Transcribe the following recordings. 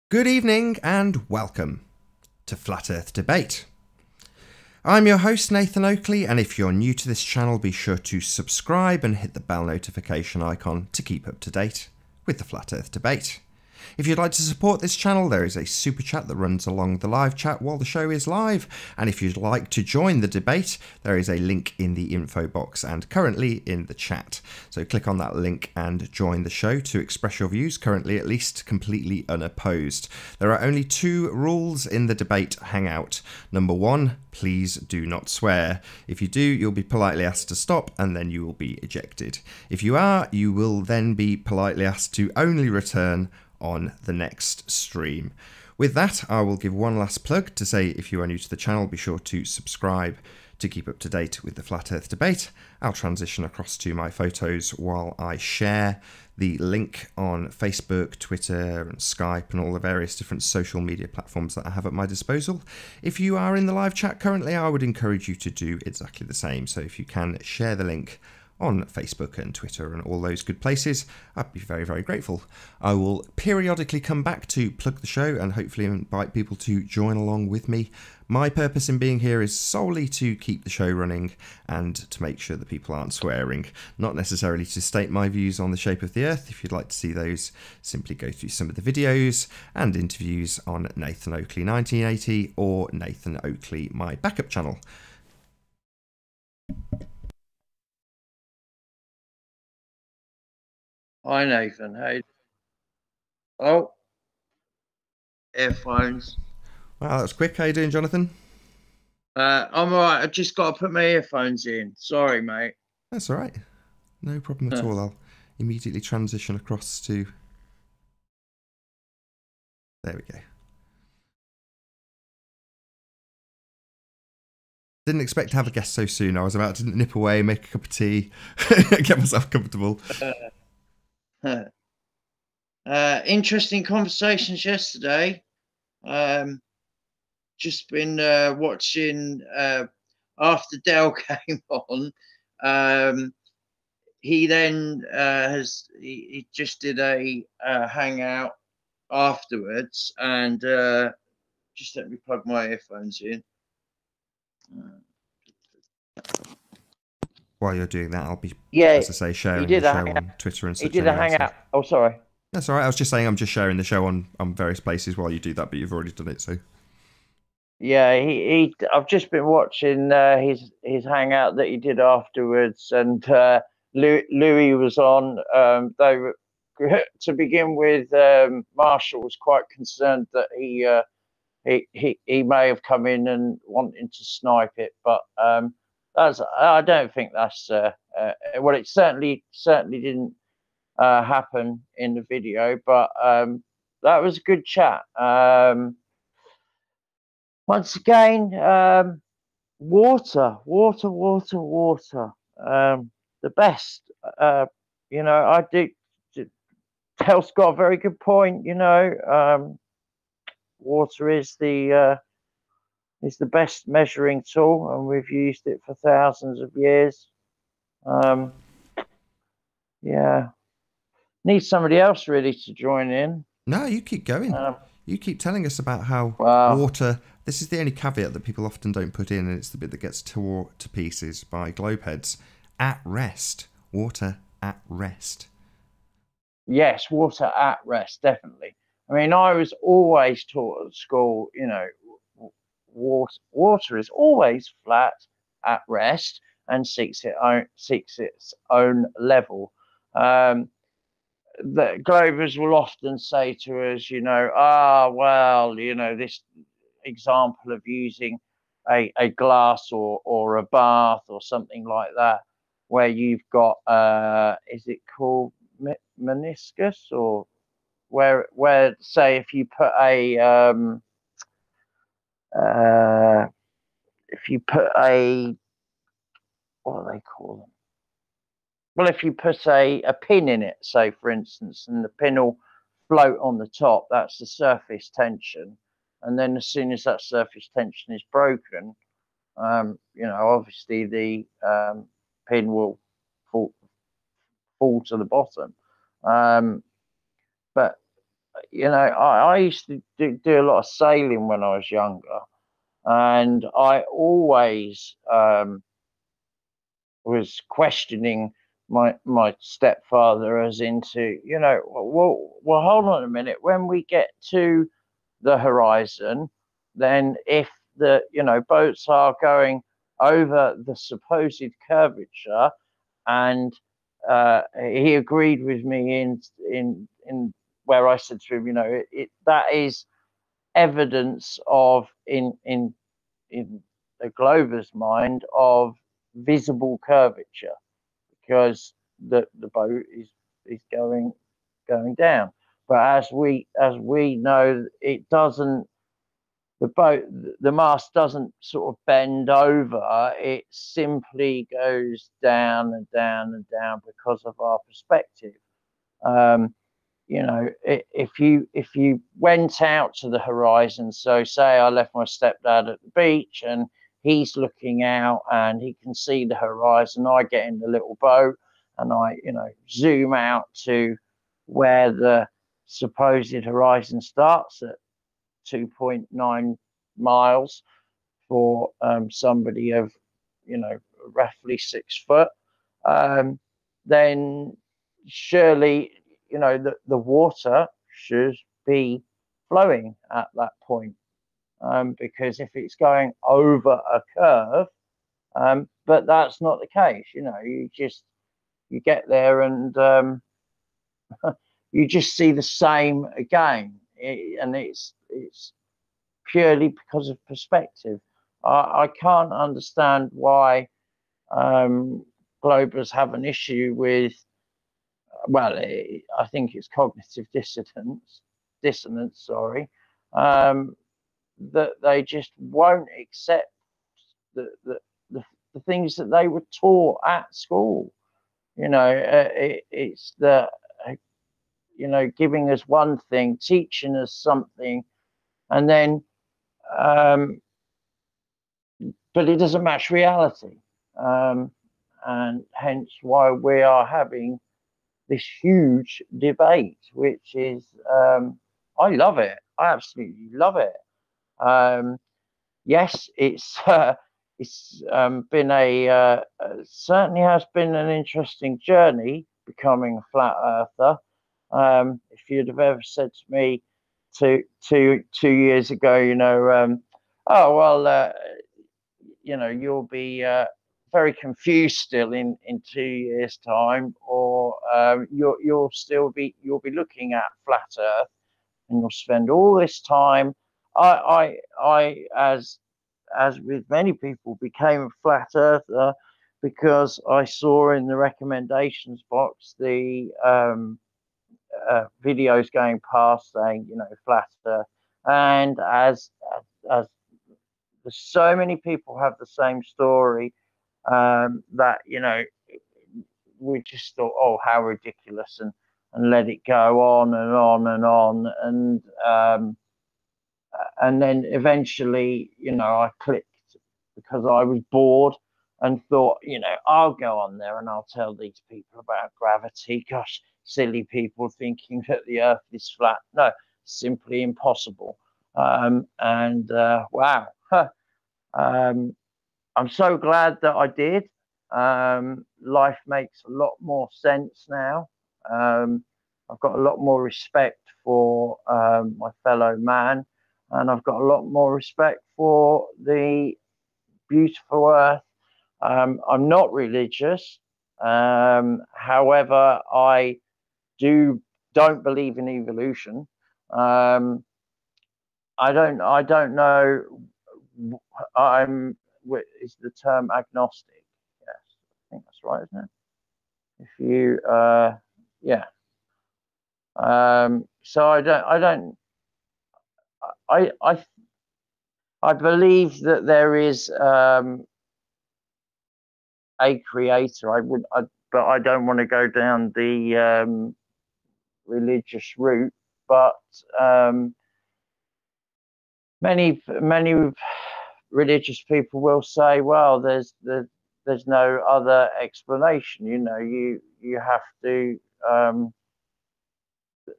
Good evening and welcome to Flat Earth Debate. I'm your host Nathan Oakley, and if you're new to this channel, be sure to subscribe and hit the bell notification icon to keep up to date with the Flat Earth Debate. If you'd like to support this channel, there is a super chat that runs along the live chat while the show is live, and if you'd like to join the debate, there is a link in the info box and currently in the chat. So click on that link and join the show to express your views, currently at least completely unopposed. There are only two rules in the debate hangout. Number one, please do not swear. If you do, you'll be politely asked to stop and then you will be ejected. If you are, you will then be politely asked to only return on the next stream. With that, I will give one last plug to say if you are new to the channel, be sure to subscribe to keep up to date with the Flat Earth Debate. I'll transition across to my photos while I share the link on Facebook, Twitter and Skype and all the various different social media platforms that I have at my disposal. If you are in the live chat currently, I would encourage you to do exactly the same. So if you can share the link on Facebook and Twitter and all those good places, I'd be very, very grateful. I will periodically come back to plug the show and hopefully invite people to join along with me. My purpose in being here is solely to keep the show running and to make sure that people aren't swearing, not necessarily to state my views on the shape of the earth. If you'd like to see those, simply go through some of the videos and interviews on Nathan Oakley 1980 or Nathan Oakley, my backup channel. Hi Nathan, hey. Oh, earphones. Wow, that was quick. How you doing, Jonathan? I'm alright. I just got to put my earphones in. Sorry, mate. That's all right. No problem at all. I'll immediately transition across to... There we go. Didn't expect to have a guest so soon. I was about to nip away, make a cup of tea, get myself comfortable. Interesting conversations yesterday. Just been watching after Dell came on. He then he just did a hangout afterwards, and just let me plug my earphones in. While you're doing that, I'll be, as I say, sharing the show on Twitter and such. He did a hangout. Oh, sorry. That's all right. I was just saying I'm just sharing the show on various places while you do that, but you've already done it, so... Yeah, I've just been watching his hangout that he did afterwards, and Louis was on. They were, to begin with, Marshall was quite concerned that he may have come in and wanting to snipe it, but I don't think that's well, it certainly didn't happen in the video, but that was a good chat. Once again, water. The best. You know, I do. Tel's got a very good point. You know, water is the best measuring tool, and we've used it for thousands of years. Yeah, need somebody else really to join in. No, you keep going. You keep telling us about how Wow. water... This is the only caveat that people often don't put in, and it's the bit that gets tore to pieces by globeheads. At rest. Water at rest. Yes, water at rest, definitely. I mean, I was always taught at school, you know, water is always flat at rest and seeks its own level. The Glovers will often say to us, you know, well, you know, this example of using a glass or a bath or something like that, where you've got, is it called meniscus, or where say if you put what do they call them? Well, if you put a pin in it, say for instance, and the pin will float on the top, that's the surface tension. And then as soon as that surface tension is broken, you know, obviously the pin will fall to the bottom. But I used to do a lot of sailing when I was younger, and I always was questioning my stepfather as into, well, hold on a minute. When we get to the horizon, then if the boats are going over the supposed curvature, and he agreed with me in where I said to him, that is evidence of in the Glover's mind of visible curvature, because the boat is going down. But as we know, it doesn't. The mast doesn't sort of bend over. It simply goes down and down and down because of our perspective. Um, if you went out to the horizon, so say I left my stepdad at the beach and he's looking out and he can see the horizon, I get in the little boat and I zoom out to where the supposed horizon starts at 2.9 miles for somebody of roughly 6 foot. Then surely the water should be flowing at that point, because if it's going over a curve, but that's not the case. You get there and you just see the same again, and it's purely because of perspective. I can't understand why Globers have an issue with, well, I think it's cognitive dissonance, sorry, that they just won't accept the, the, the things that they were taught at school. It's the, giving us one thing, teaching us something, and then, but it doesn't match reality. And hence why we are having this huge debate, which is, I love it. I absolutely love it. Yes, it's been certainly has been an interesting journey becoming a flat earther. If you'd have ever said to me two years ago, oh well, you'll be very confused still in 2 years' time, or you'll be looking at flat Earth, and you'll spend all this time. I as with many people, became a flat earther because I saw in the recommendations box the videos going past saying, flat earth, and as so many people have the same story, that we just thought, oh, how ridiculous, and let it go on and on and on, and then eventually, I clicked because I was bored and thought, I'll go on there and I'll tell these people about gravity. Gosh, silly people thinking that the Earth is flat. No, simply impossible. And wow. I'm so glad that I did. Life makes a lot more sense now. I've got a lot more respect for my fellow man, and I've got a lot more respect for the beautiful earth. I'm not religious. However, I don't believe in evolution. I don't know. Is the term agnostic? Yes, I think that's right, isn't it? If you, yeah. So I believe that there is a creator. But I don't want to go down the religious route. But many religious people will say, well, there's no other explanation. You have to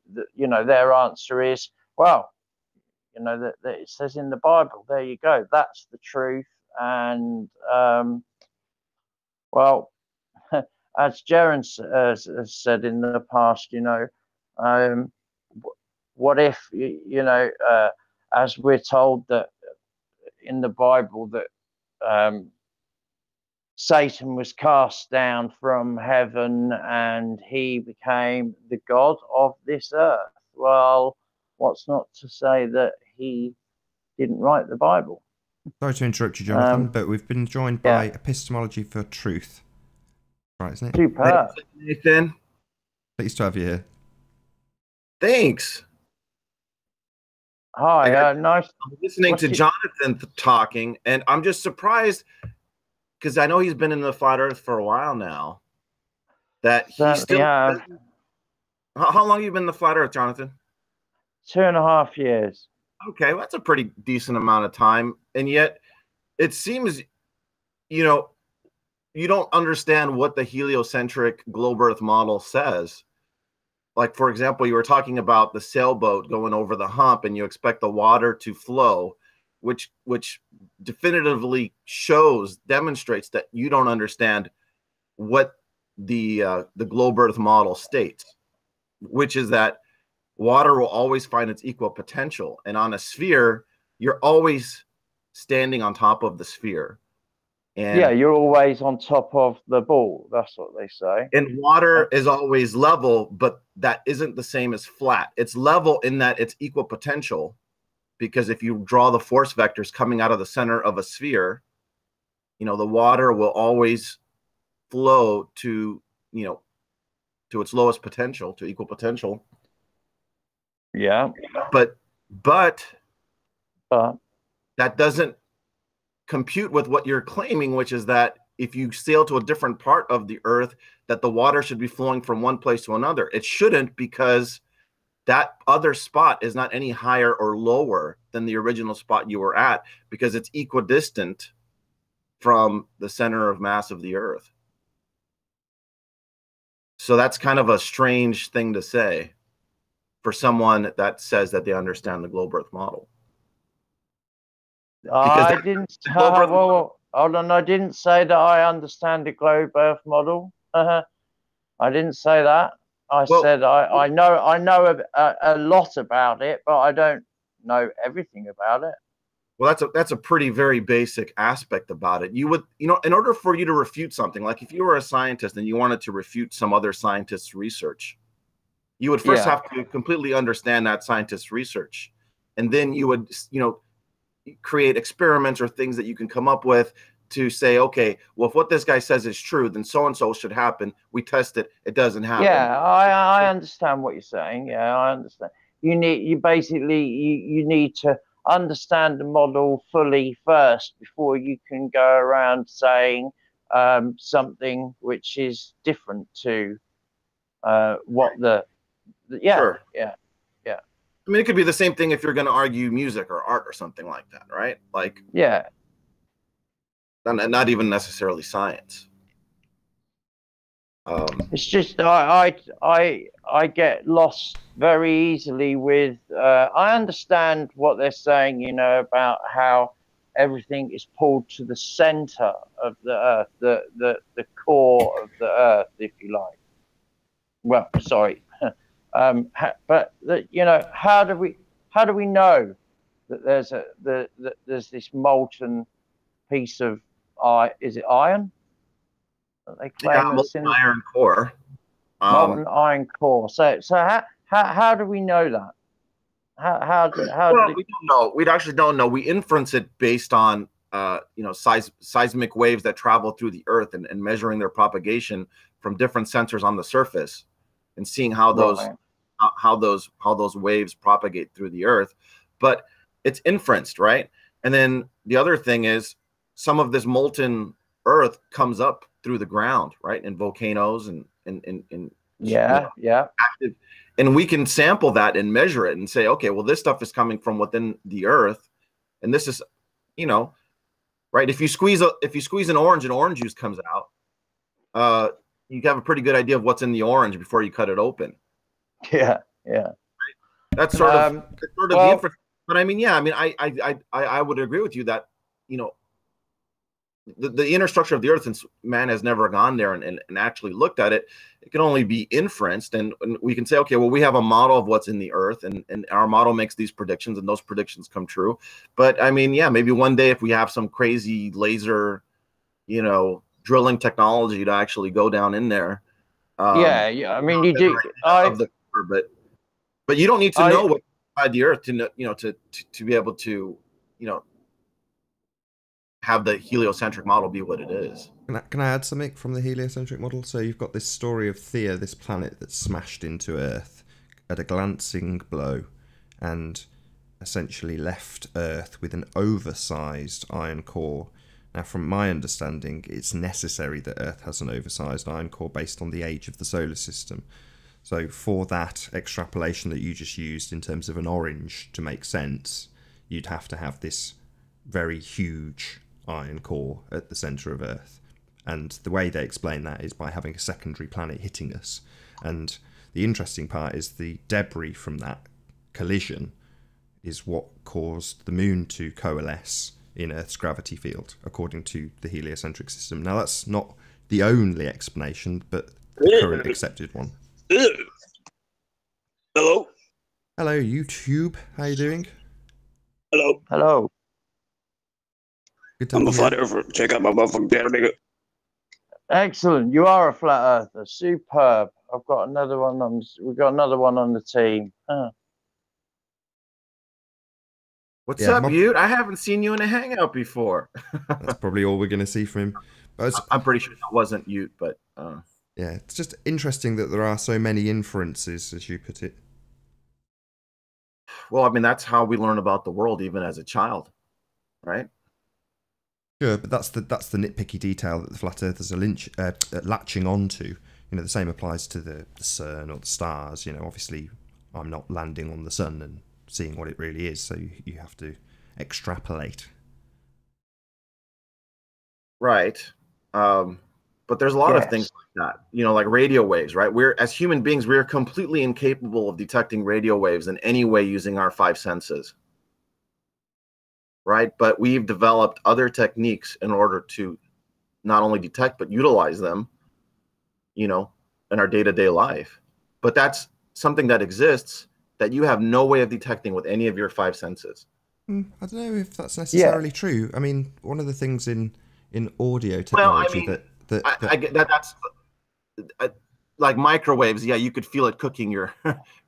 their answer is, well, that it says in the Bible. There you go. That's the truth. And well, as Jaron has said in the past, what if as we're told that in the Bible that Satan was cast down from heaven and he became the god of this earth. Well, what's not to say that he didn't write the Bible? Sorry to interrupt you, Jonathan, but we've been joined by Epistemology for Truth. Right, isn't it? Super. Nathan. Pleased to have you here. Thanks. Hi, nice. I'm listening to Jonathan talking, and I'm just surprised because I know he's been in the flat Earth for a while now. That he still. How long have you been in the flat Earth, Jonathan? 2.5 years. Okay, well, that's a pretty decent amount of time, and yet it seems, you don't understand what the heliocentric globe Earth model says. Like, for example, you were talking about the sailboat going over the hump, and you expect the water to flow, which definitively demonstrates that you don't understand what the globe Earth model states, which is that water will always find its equal potential, and on a sphere, you're always standing on top of the sphere. And yeah, you're always on top of the ball. That's what they say. And water is always level, but that isn't the same as flat. It's level in that it's equal potential, because if you draw the force vectors coming out of the center of a sphere, the water will always flow to its lowest potential, to equal potential. Yeah. But that doesn't compute with what you're claiming, which is that if you sail to a different part of the Earth, that the water should be flowing from one place to another. It shouldn't, because that other spot is not any higher or lower than the original spot you were at, because it's equidistant from the center of mass of the Earth. So that's kind of a strange thing to say for someone that says that they understand the globe Earth model. I didn't. Hold on. I didn't say that I understand the globe Earth model. I didn't say that. I said I know a lot about it, but I don't know everything about it. Well, that's a pretty very basic aspect about it. You would, in order for you to refute something, like if you were a scientist and you wanted to refute some other scientist's research, you would first have to completely understand that scientist's research, and then you would, create experiments or things that you can come up with to say, okay, well, if what this guy says is true, then so and so should happen. We test it; it doesn't happen. Yeah, I understand what you're saying. Yeah, I understand. You need to understand the model fully first before you can go around saying something which is different to what Sure. Yeah. I mean, it could be the same thing if you're going to argue music or art or something like that, right? Like, not even necessarily science. It's just I get lost very easily with. I understand what they're saying, about how everything is pulled to the center of the Earth, the core of the Earth, if you like. Well, sorry. But how do we know that there's this molten piece of is it iron? That they claim molten iron core. Molten iron core. So how do we know that? We don't know. We actually don't know. We inference it based on seismic waves that travel through the Earth and measuring their propagation from different sensors on the surface, and seeing how those waves propagate through the Earth. But it's inferenced, right? And then the other thing is, some of this molten Earth comes up through the ground, right, in volcanoes and active, and we can sample that and measure it and say, okay, well, this stuff is coming from within the Earth, and this is, right. If you squeeze an orange and orange juice comes out, you have a pretty good idea of what's in the orange before you cut it open. Yeah. Yeah. That's sort of well, the inference. But I mean, yeah, I mean, I would agree with you that, you know, the inner structure of the earth, since man has never gone there and actually looked at it, it can only be inferenced. And we can say, okay, well, we have a model of what's in the earth, and our model makes these predictions, and those predictions come true. But I mean, yeah, maybe one day if we have some crazy laser, you know, drilling technology to actually go down in there. Yeah. I mean, you do. But you don't need to know what's inside the earth to know, you know, to be able to, you know, have the heliocentric model be what it is. Can I add something from the heliocentric model? So you've got this story of Theia, this planet that smashed into Earth at a glancing blow and essentially left Earth with an oversized iron core. Now, from my understanding, it's necessary that Earth has an oversized iron core based on the age of the solar system. So for that extrapolation that you just used in terms of an orange to make sense, you'd have to have this very huge iron core at the centre of Earth. And the way they explain that is by having a secondary planet hitting us. And the interesting part is the debris from that collision is what caused the moon to coalesce in Earth's gravity field, according to the heliocentric system. Now, that's not the only explanation, but the current accepted one. Hello? Hello, YouTube. How you doing? Hello? Hello. Good to I'm a have you flat here. earther. Check out my motherfucking data, nigga. Excellent. You are a flat earther. Superb. I've got another one on. We've got another one on the team. What's Yeah, up, Ute? I haven't seen you in a hangout before. That's probably all we're going to see from him. But I'm pretty sure that wasn't Ute, but yeah, it's just interesting that there are so many inferences, as you put it. well, I mean, that's how we learn about the world, even as a child, right? Sure, but that's the nitpicky detail that the flat earthers are latching onto. You know, the same applies to the CERN or the stars. You know, obviously, I'm not landing on the sun and seeing what it really is, so you have to extrapolate. Right. But there's a lot of things like that, you know, like radio waves, right? We're, as human beings, we're completely incapable of detecting radio waves in any way using our five senses. Right. But we've developed other techniques in order to not only detect, but utilize them, you know, in our day-to-day life. But that's something that exists that you have no way of detecting with any of your five senses. I don't know if that's necessarily true. I mean, one of the things in audio technology well, I mean, I get that's like microwaves. Yeah, you could feel it cooking your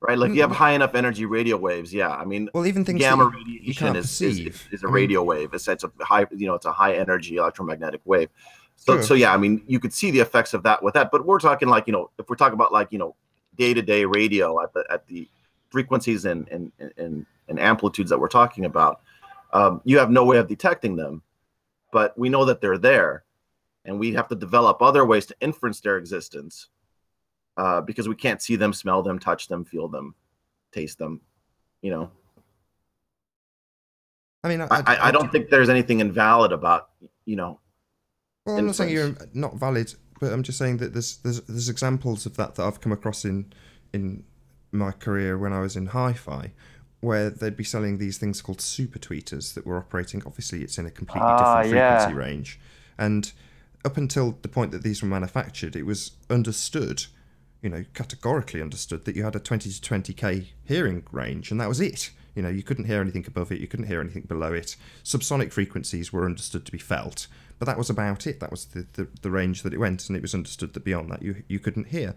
right. Like you have high enough energy radio waves. Yeah, I mean, well, even things gamma you radiation is a I radio mean, wave. It's a high, you know, it's a high energy electromagnetic wave. So yeah, I mean, you could see the effects of that with that. But we're talking like, you know, if we're talking about like, you know, day-to-day radio at the frequencies and amplitudes that we're talking about, you have no way of detecting them, but we know that they're there, and we have to develop other ways to inference their existence because we can't see them, smell them, touch them, feel them, taste them, you know. I mean, I don't think there's anything invalid about, you know. Well, I'm not saying you're not valid, but I'm just saying that there's examples of that I've come across in my career when I was in hi-fi, where they'd be selling these things called super tweeters that were operating. Obviously, it's in a completely different frequency range, and up until the point that these were manufactured, it was understood, you know, categorically understood that you had a 20 to 20k hearing range, and that was it. You know, you couldn't hear anything above it, you couldn't hear anything below it. Subsonic frequencies were understood to be felt, but that was about it. That was the range that it went, and it was understood that beyond that you couldn't hear.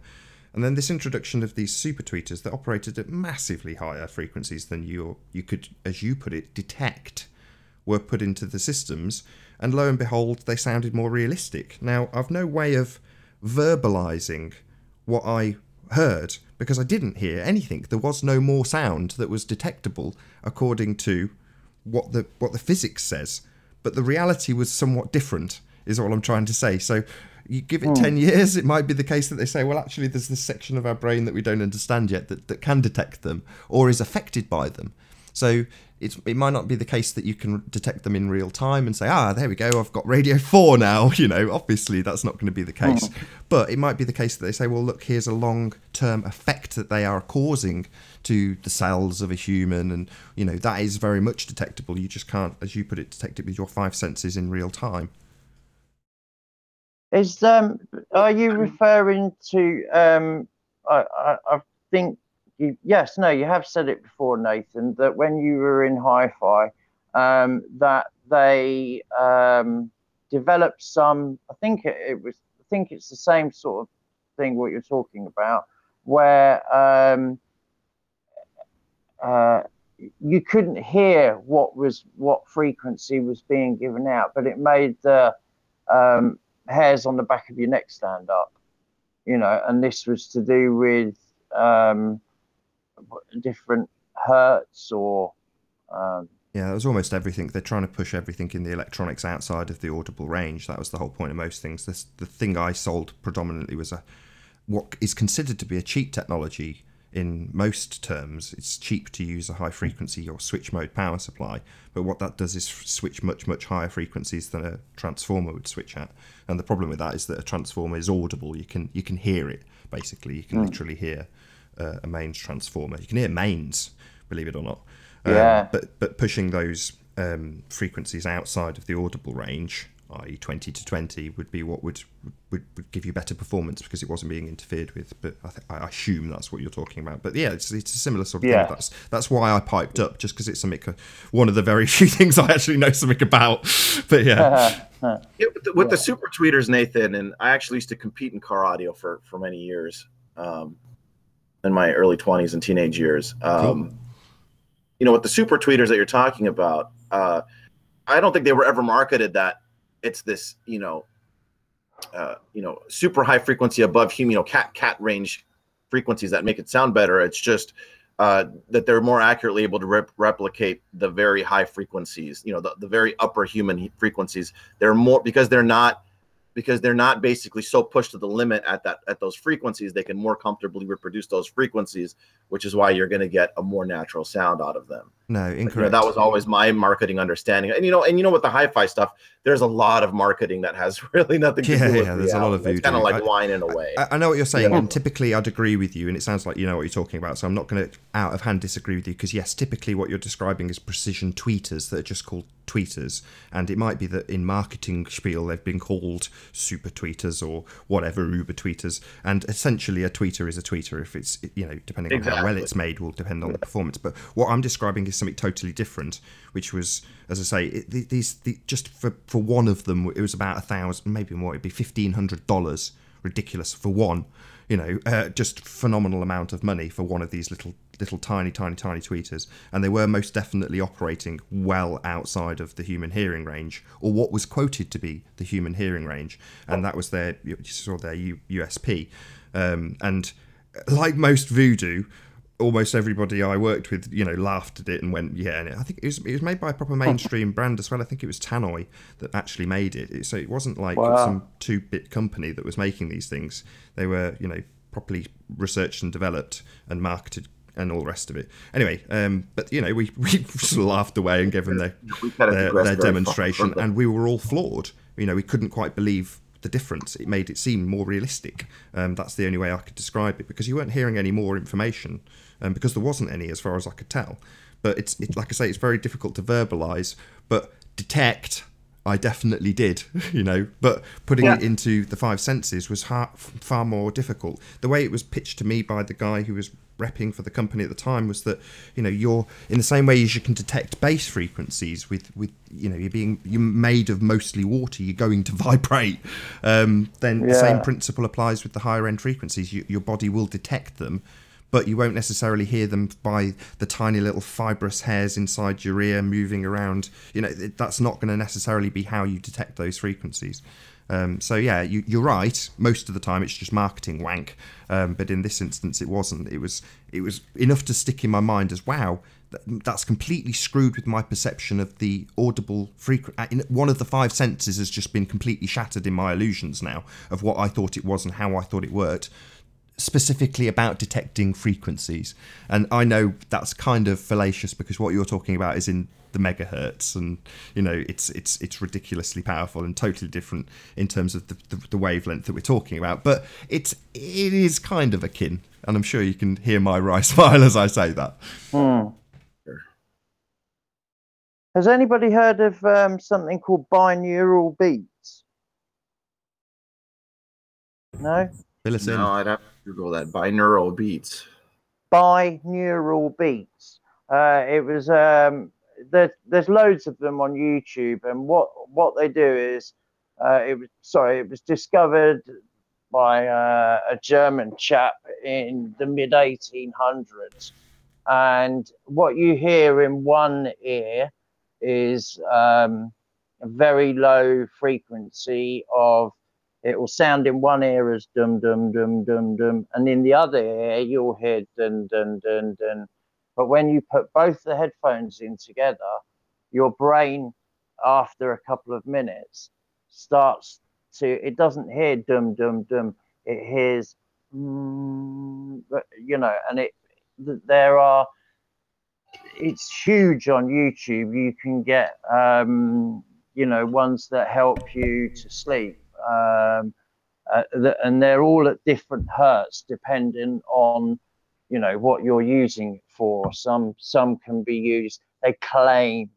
And then this introduction of these super tweeters that operated at massively higher frequencies than you could, as you put it, detect, were put into the systems, and lo and behold, they sounded more realistic. Now, I've no way of verbalizing what I heard because I didn't hear anything. There was no more sound that was detectable according to what the physics says, but the reality was somewhat different, is all I'm trying to say. So you give it 10 years, it might be the case that they say, well, actually, there's this section of our brain that we don't understand yet that can detect them or is affected by them. So it might not be the case that you can detect them in real time and say, there we go, I've got radio 4 now. Obviously that's not going to be the case. But it might be the case that they say, well, look, here's a long-term effect that they are causing to the cells of a human, and that is very much detectable. You just can't, as you put it, detect it with your 5 senses in real time. Are you referring to I think you have said it before, Nathan, that when you were in hi-fi, that they developed some, I think it's the same sort of thing what you're talking about, where you couldn't hear what frequency was being given out, but it made the hairs on the back of your neck stand up, and this was to do with different hertz or yeah, it was almost everything. They're trying to push everything in the electronics outside of the audible range. That was the whole point of most things. The thing I sold predominantly was what is considered to be a cheap technology in most terms. It's cheap to use a high frequency or switch mode power supply, but what that does is switch much, much higher frequencies than a transformer would switch at. And the problem with that is that a transformer is audible. You can hear it, basically. You can literally hear a mains transformer. You can hear mains, believe it or not. But pushing those frequencies outside of the audible range, i.e. 20 to 20, would be what would give you better performance because it wasn't being interfered with. But I assume that's what you're talking about. But yeah, it's a similar sort of thing. That's why I piped up, just because it's one of the very few things I actually know something about. But yeah. With the super tweeters, Nathan, and I actually used to compete in car audio for many years in my early 20s and teenage years. Cool. With the super tweeters that you're talking about, I don't think they were ever marketed that it's this, super high frequency above human, cat range frequencies that make it sound better. It's just that they're more accurately able to replicate the very high frequencies, the very upper human frequencies. They're more because they're not basically so pushed to the limit at those frequencies. They can more comfortably reproduce those frequencies, which is why you're going to get a more natural sound out of them. No, incorrect. That was always my marketing understanding. And with the hi-fi stuff, there's a lot of marketing that has really nothing to do with reality. There's a lot of voodoo. It's kind of like wine in a way. I know what you're saying, and typically I'd agree with you, and it sounds like you know what you're talking about, so I'm not going to out of hand disagree with you, because yes, typically what you're describing is precision tweeters that are just called tweeters, and it might be that in marketing spiel they've been called super tweeters or whatever, uber tweeters, and essentially a tweeter is a tweeter. If it's, depending on how well it's made will depend on the performance. But what I'm describing is something totally different, which was, as I say, just for one of them it was about $1,000, maybe more. It'd be $1,500, ridiculous for one. Just phenomenal amount of money for one of these little tiny tweeters, and they were most definitely operating well outside of the human hearing range, or what was quoted to be the human hearing range, and that was their USP. And like most voodoo, almost everybody I worked with, laughed at it and went, yeah. And I think it was made by a proper mainstream brand as well. I think it was Tannoy that actually made it. So it wasn't like some 2-bit company that was making these things. They were, properly researched and developed and marketed and all the rest of it. Anyway, but we sort of laughed away and gave them their demonstration, and we were all floored. We couldn't quite believe the difference. It made it seem more realistic. That's the only way I could describe it, because you weren't hearing any more information, because there wasn't any as far as I could tell. But it's like I say, it's very difficult to verbalise, but detect, I definitely did, but putting it into the 5 senses was far more difficult. The way it was pitched to me by the guy who was repping for the company at the time was that, you're in the same way as you can detect bass frequencies with you're made of mostly water, you're going to vibrate. Then the same principle applies with the higher end frequencies. Your body will detect them, but you won't necessarily hear them by the tiny little fibrous hairs inside your ear moving around. That's not going to necessarily be how you detect those frequencies. So yeah, you're right. Most of the time it's just marketing wank, but in this instance it wasn't. It was enough to stick in my mind as, wow, that's completely screwed with my perception of the audible frequency. One of the 5 senses has just been completely shattered in my illusions now of what I thought it was and how I thought it worked. specifically about detecting frequencies. And I know that's kind of fallacious because what you're talking about is in the megahertz, and it's ridiculously powerful and totally different in terms of the wavelength that we're talking about. But it is kind of akin, and I'm sure you can hear my wry smile as I say that. Has anybody heard of something called binaural beats? No? Fill us in. No, I'd have to Google that. Binaural beats. Binaural beats. It was there's loads of them on YouTube, and what they do is it was discovered by a German chap in the mid 1800s, and what you hear in one ear is a very low frequency of, it will sound in one ear as dum dum dum dum dum, and in the other ear you'll hear dun dun dun dun. But when you put both the headphones in together, your brain, after a couple of minutes, starts to, it doesn't hear dum dum dum, it hears and it's huge on YouTube. You can get ones that help you to sleep, and they're all at different hertz depending on what you're using it for. Some can be used, they claim,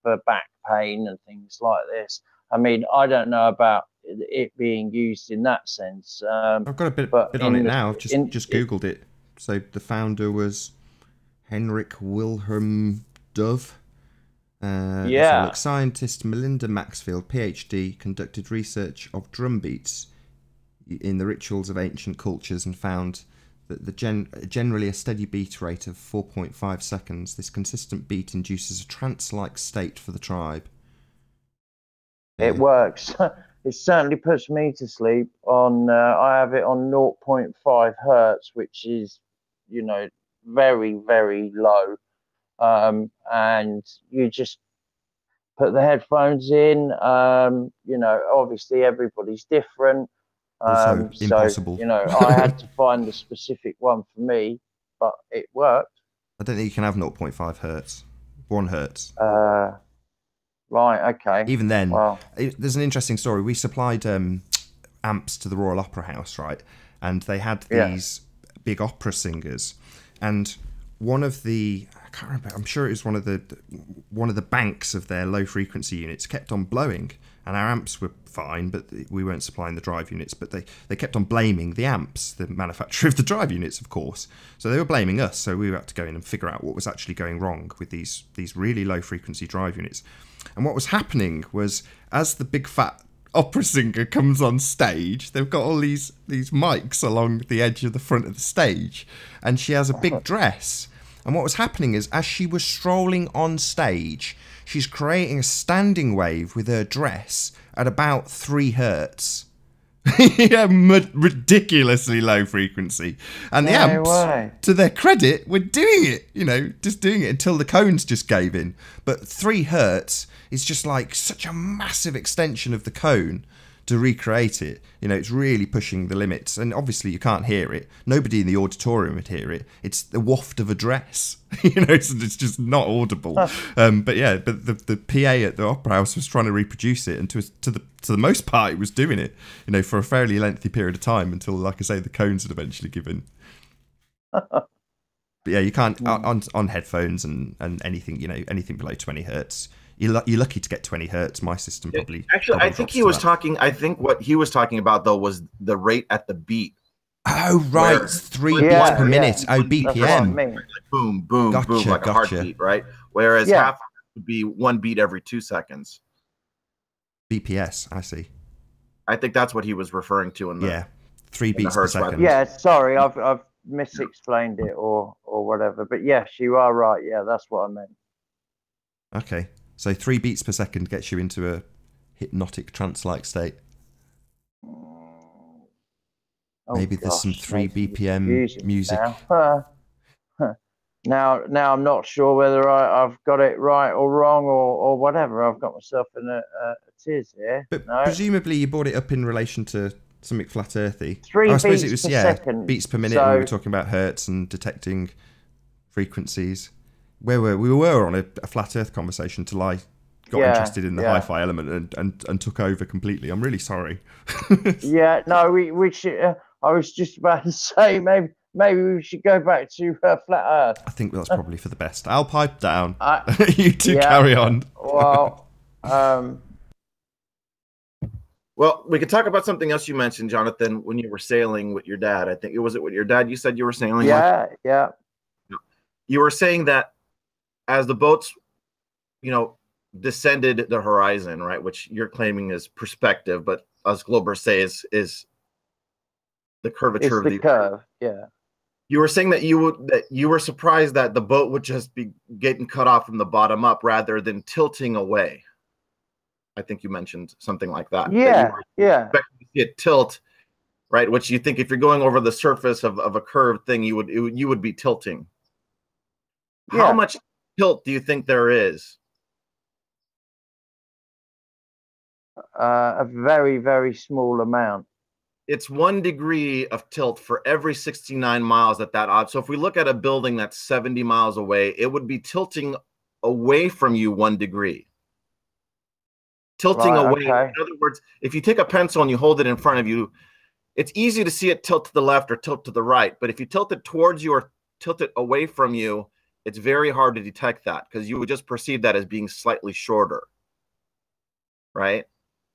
for back pain and things like this. I mean, I don't know about it being used in that sense. I've got a bit on it now. I've just googled it. So the founder was Henrik Wilhelm Dove. Scientist Melinda Maxfield, PhD, conducted research of drum beats in the rituals of ancient cultures and found that generally a steady beat rate of 4.5 seconds. This consistent beat induces a trance-like state for the tribe. It works. It certainly puts me to sleep. I have it on 0.5 hertz, which is, very, very low. And you just put the headphones in. Obviously everybody's different. Also impossible. I had to find the specific one for me, but it worked. I don't think you can have 0.5 hertz. 1 hertz. Right, okay. Even then, wow. There's an interesting story. We supplied amps to the Royal Opera House, right? And they had these big opera singers, and one of the, I can't remember, I'm sure it was one of the banks of their low frequency units kept on blowing, and our amps were fine, but we weren't supplying the drive units, but they kept on blaming the amps, the manufacturer of the drive units, of course. So they were blaming us, so we had to go in and figure out what was actually going wrong with these really low frequency drive units. And what was happening was, as the big fat opera singer comes on stage, they've got all these mics along the edge of the front of the stage, and she has a big dress. And what was happening is, as she was strolling on stage, she's creating a standing wave with her dress at about 3 hertz. Yeah, ridiculously low frequency. And the amps, to their credit, were doing it, just doing it until the cones just gave in. But 3 hertz is just like such a massive extension of the cone to recreate it. It's really pushing the limits, and obviously you can't hear it. Nobody in the auditorium would hear it. It's the waft of a dress. It's just not audible. But the PA at the Opera House was trying to reproduce it, and to the most part, it was doing it, for a fairly lengthy period of time until, like I say, the cones had eventually given. But yeah, you can't on headphones and anything, anything below 20 hertz. You're lucky to get 20 hertz. My system probably. Actually, I think he was talking. I think what he was talking about though was the rate at the beat. Oh right, 3 beats per minute. Oh, BPM. Like boom, boom, boom, like a heartbeat, right? Whereas half would be 1 beat every 2 seconds. BPS, I see. I think that's what he was referring to in the 3 beats per second. Yeah, sorry, I've misexplained it or whatever. But yes, you are right. Yeah, that's what I meant. Okay. So 3 beats per second gets you into a hypnotic trance-like state. Maybe there's some 3 BPM music. Now I'm not sure whether I've got it right or wrong or whatever. I've got myself in a tiz here. But presumably you brought it up in relation to something flat earthy. 3 I suppose beats it was, per yeah, second. beats per minute, So, and we were talking about hertz and detecting frequencies. We were on a flat Earth conversation till I got interested in the hi-fi element and took over completely. I'm really sorry. Yeah, no, we should. I was just about to say maybe we should go back to flat Earth. I think that's probably for the best. I'll pipe down. I, You two carry on. Well, Well, we could talk about something else you mentioned, Jonathan, when you were sailing with your dad. I think it was with your dad you said you were sailing with? Yeah. You were saying that as the boats, descended the horizon, right, which you're claiming is perspective, but us Globers say is the curvature of the curve. Yeah. You were saying that you were surprised that the boat would just be getting cut off from the bottom up rather than tilting away. I think you mentioned something like that. Yeah, that expecting to see it tilt, right? Which you think if you're going over the surface of a curved thing, you would be tilting. Yeah. How much tilt do you think there is? A very, very small amount. It's 1 degree of tilt for every 69 miles at that odd. So if we look at a building that's 70 miles away, it would be tilting away from you 1 degree. Tilting away. Okay. In other words, if you take a pencil and you hold it in front of you, it's easy to see it tilt to the left or tilt to the right. But if you tilt it towards you or tilt it away from you, it's very hard to detect that because you would just perceive that as being slightly shorter. Right?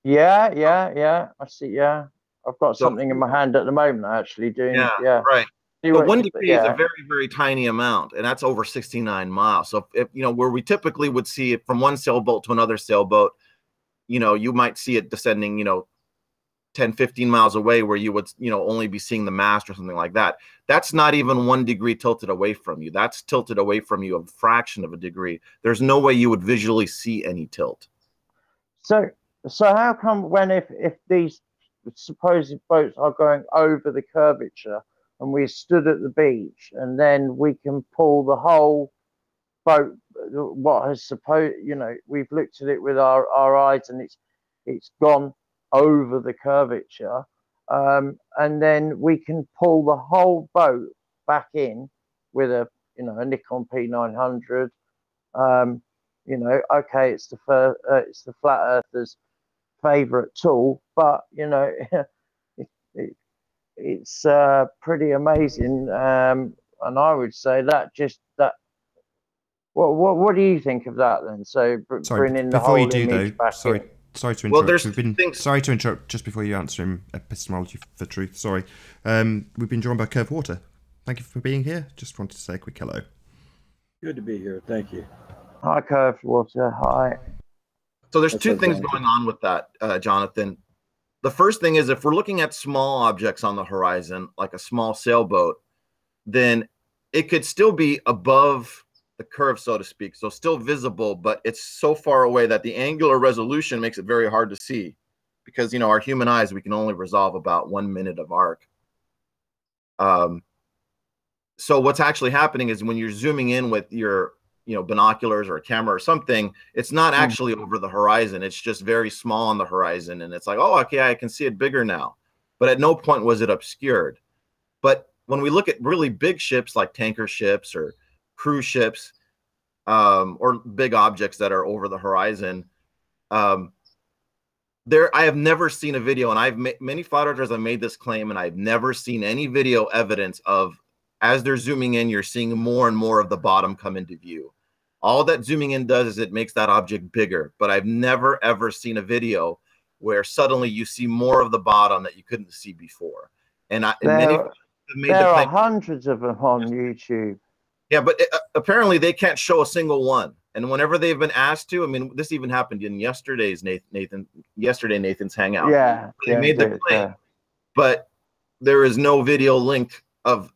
Yeah. I see. Yeah. I've got something in my hand at the moment, actually doing. Yeah. Right. But 1 degree is a very, very tiny amount, and that's over 69 miles. So if where we typically would see it from one sailboat to another sailboat, you might see it descending, 10, 15 miles away where you would, only be seeing the mast or something like that. That's not even 1 degree tilted away from you. That's tilted away from you a fraction of a degree. There's no way you would visually see any tilt. So how come if these supposed boats are going over the curvature and we stood at the beach and then we can pull the whole boat, what has supposed, we've looked at it with our eyes and it's gone over the curvature, and then we can pull the whole boat back in with a Nikon P900. Okay, it's the flat earther's favorite tool, but it's pretty amazing, and I would say that what do you think of that then? So bringing the whole image back in. Sorry to interrupt. Sorry to interrupt just before you answer him. Epistemology for truth. Sorry. We've been joined by Curvature. Thank you for being here. Just wanted to say a quick hello. Good to be here. Thank you. Hi, Curvature. Hi. So there's two things going on with that, Jonathan. The first thing is if we're looking at small objects on the horizon, like a small sailboat, then it could still be above the curve, so to speak, so still visible, but it's so far away that the angular resolution makes it very hard to see because, our human eyes, we can only resolve about 1 minute of arc. So what's actually happening is when you're zooming in with your, binoculars or a camera or something, it's not actually over the horizon. It's just very small on the horizon. And it's like, oh, okay, I can see it bigger now. But at no point was it obscured. But when we look at really big ships like tanker ships or cruise ships, or big objects that are over the horizon, I have never seen a video, and many flight archers have made this claim, and I've never seen any video evidence of, as they're zooming in, you're seeing more and more of the bottom come into view. All that zooming in does is it makes that object bigger, but I've never ever seen a video where suddenly you see more of the bottom that you couldn't see before. And there are hundreds of them on YouTube. Yeah, but apparently they can't show a single one. And whenever they've been asked to, I mean, this even happened in Nathan's Hangout. Yeah, they made the claim, but there is no video link of,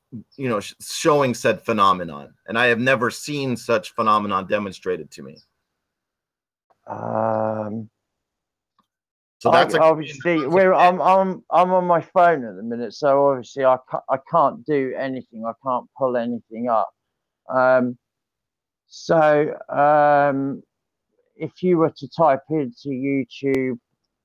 showing said phenomenon. And I have never seen such phenomenon demonstrated to me. So that's obviously I'm on my phone at the minute, so obviously I can't do anything. I can't pull anything up. If you were to type into YouTube,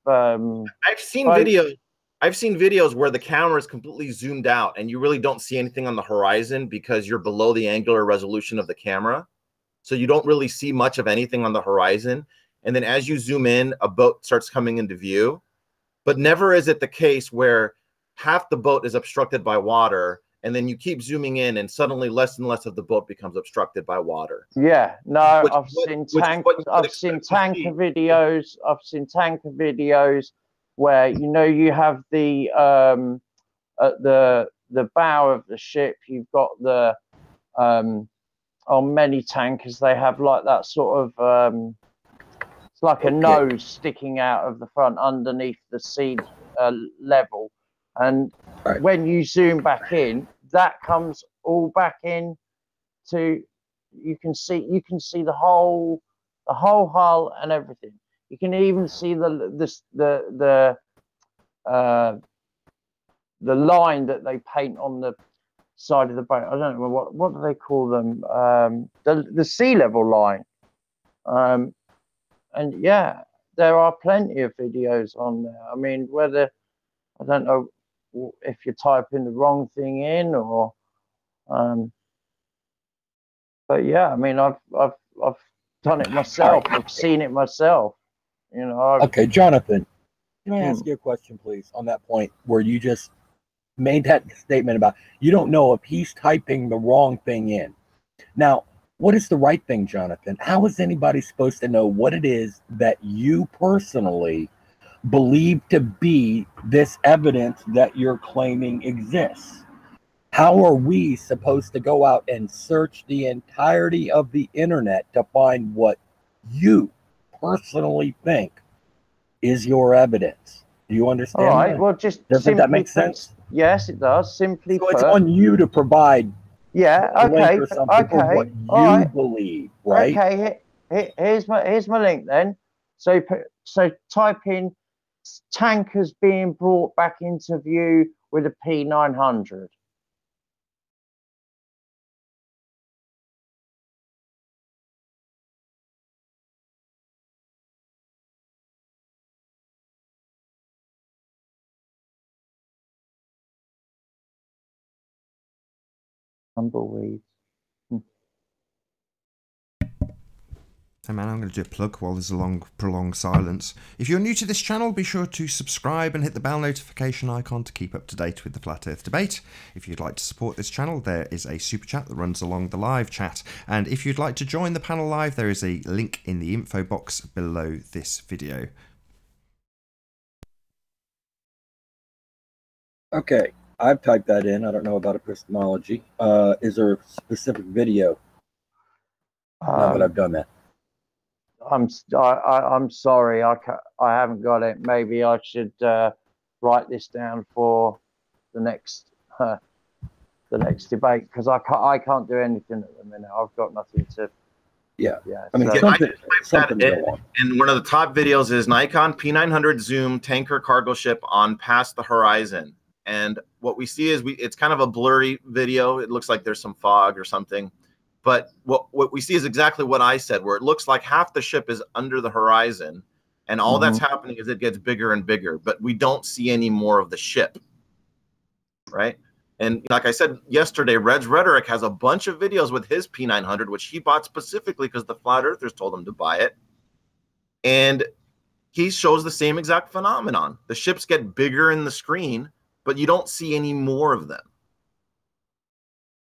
I've seen videos I've seen videos where the camera is completely zoomed out and you really don't see anything on the horizon because you're below the angular resolution of the camera. So you don't really see much of anything on the horizon. And then as you zoom in, a boat starts coming into view. But never is it the case where half the boat is obstructed by water, and then you keep zooming in and suddenly less and less of the boat becomes obstructed by water. Yeah, no, I've seen tanker videos. I've seen tanker videos where, you know, you have the at the bow of the ship, you've got the on many tankers they have like that sort of it's like a nose sticking out of the front underneath the sea level, and when you zoom back in, that comes all back in to, you can see the whole hull and everything. You can even see the line that they paint on the side of the boat. I don't know what do they call them, the sea level line. And yeah, there are plenty of videos on there. I mean, whether, I don't know if you're typing the wrong thing in or but yeah, I mean, I've done it myself. I've seen it myself. You know. Okay, Jonathan, can I ask you a question, please, on that point where you just made that statement about you don't know if he's typing the wrong thing in. Now, what is the right thing, Jonathan? How is anybody supposed to know what it is that you personally believe to be this evidence that you're claiming exists? How are we supposed to go out and search the entirety of the internet to find what you personally think is your evidence? Do you understand? All right, well, just doesn't that make sense? Yes, it does. Simply so it's on you to provide okay, for what you believe, right? Okay, here's my link then. So type in tankers being brought back into view with a P900. Tumbleweeds. Hey man, I'm going to do a plug while there's a long, prolonged silence. If you're new to this channel, be sure to subscribe and hit the bell notification icon to keep up to date with the Flat Earth debate. If you'd like to support this channel, there is a super chat that runs along the live chat. And if you'd like to join the panel live, there is a link in the info box below this video. Okay, I've typed that in. I don't know about epistemology. Is there a specific video now that I've done that? I'm sorry, I haven't got it. Maybe I should write this down for the next debate, because I can't do anything at the minute. I've got nothing to. Yeah. I mean, something to go on. And one of the top videos is Nikon P900 zoom tanker cargo ship on past the horizon. And what we see is it's kind of a blurry video. It looks like there's some fog or something. But what we see is exactly what I said, where it looks like half the ship is under the horizon, and all that's happening is it gets bigger and bigger, but we don't see any more of the ship, right? And like I said yesterday, Red's Rhetoric has a bunch of videos with his P900, which he bought specifically because the Flat Earthers told him to buy it. And he shows the same exact phenomenon. The ships get bigger in the screen, but you don't see any more of them.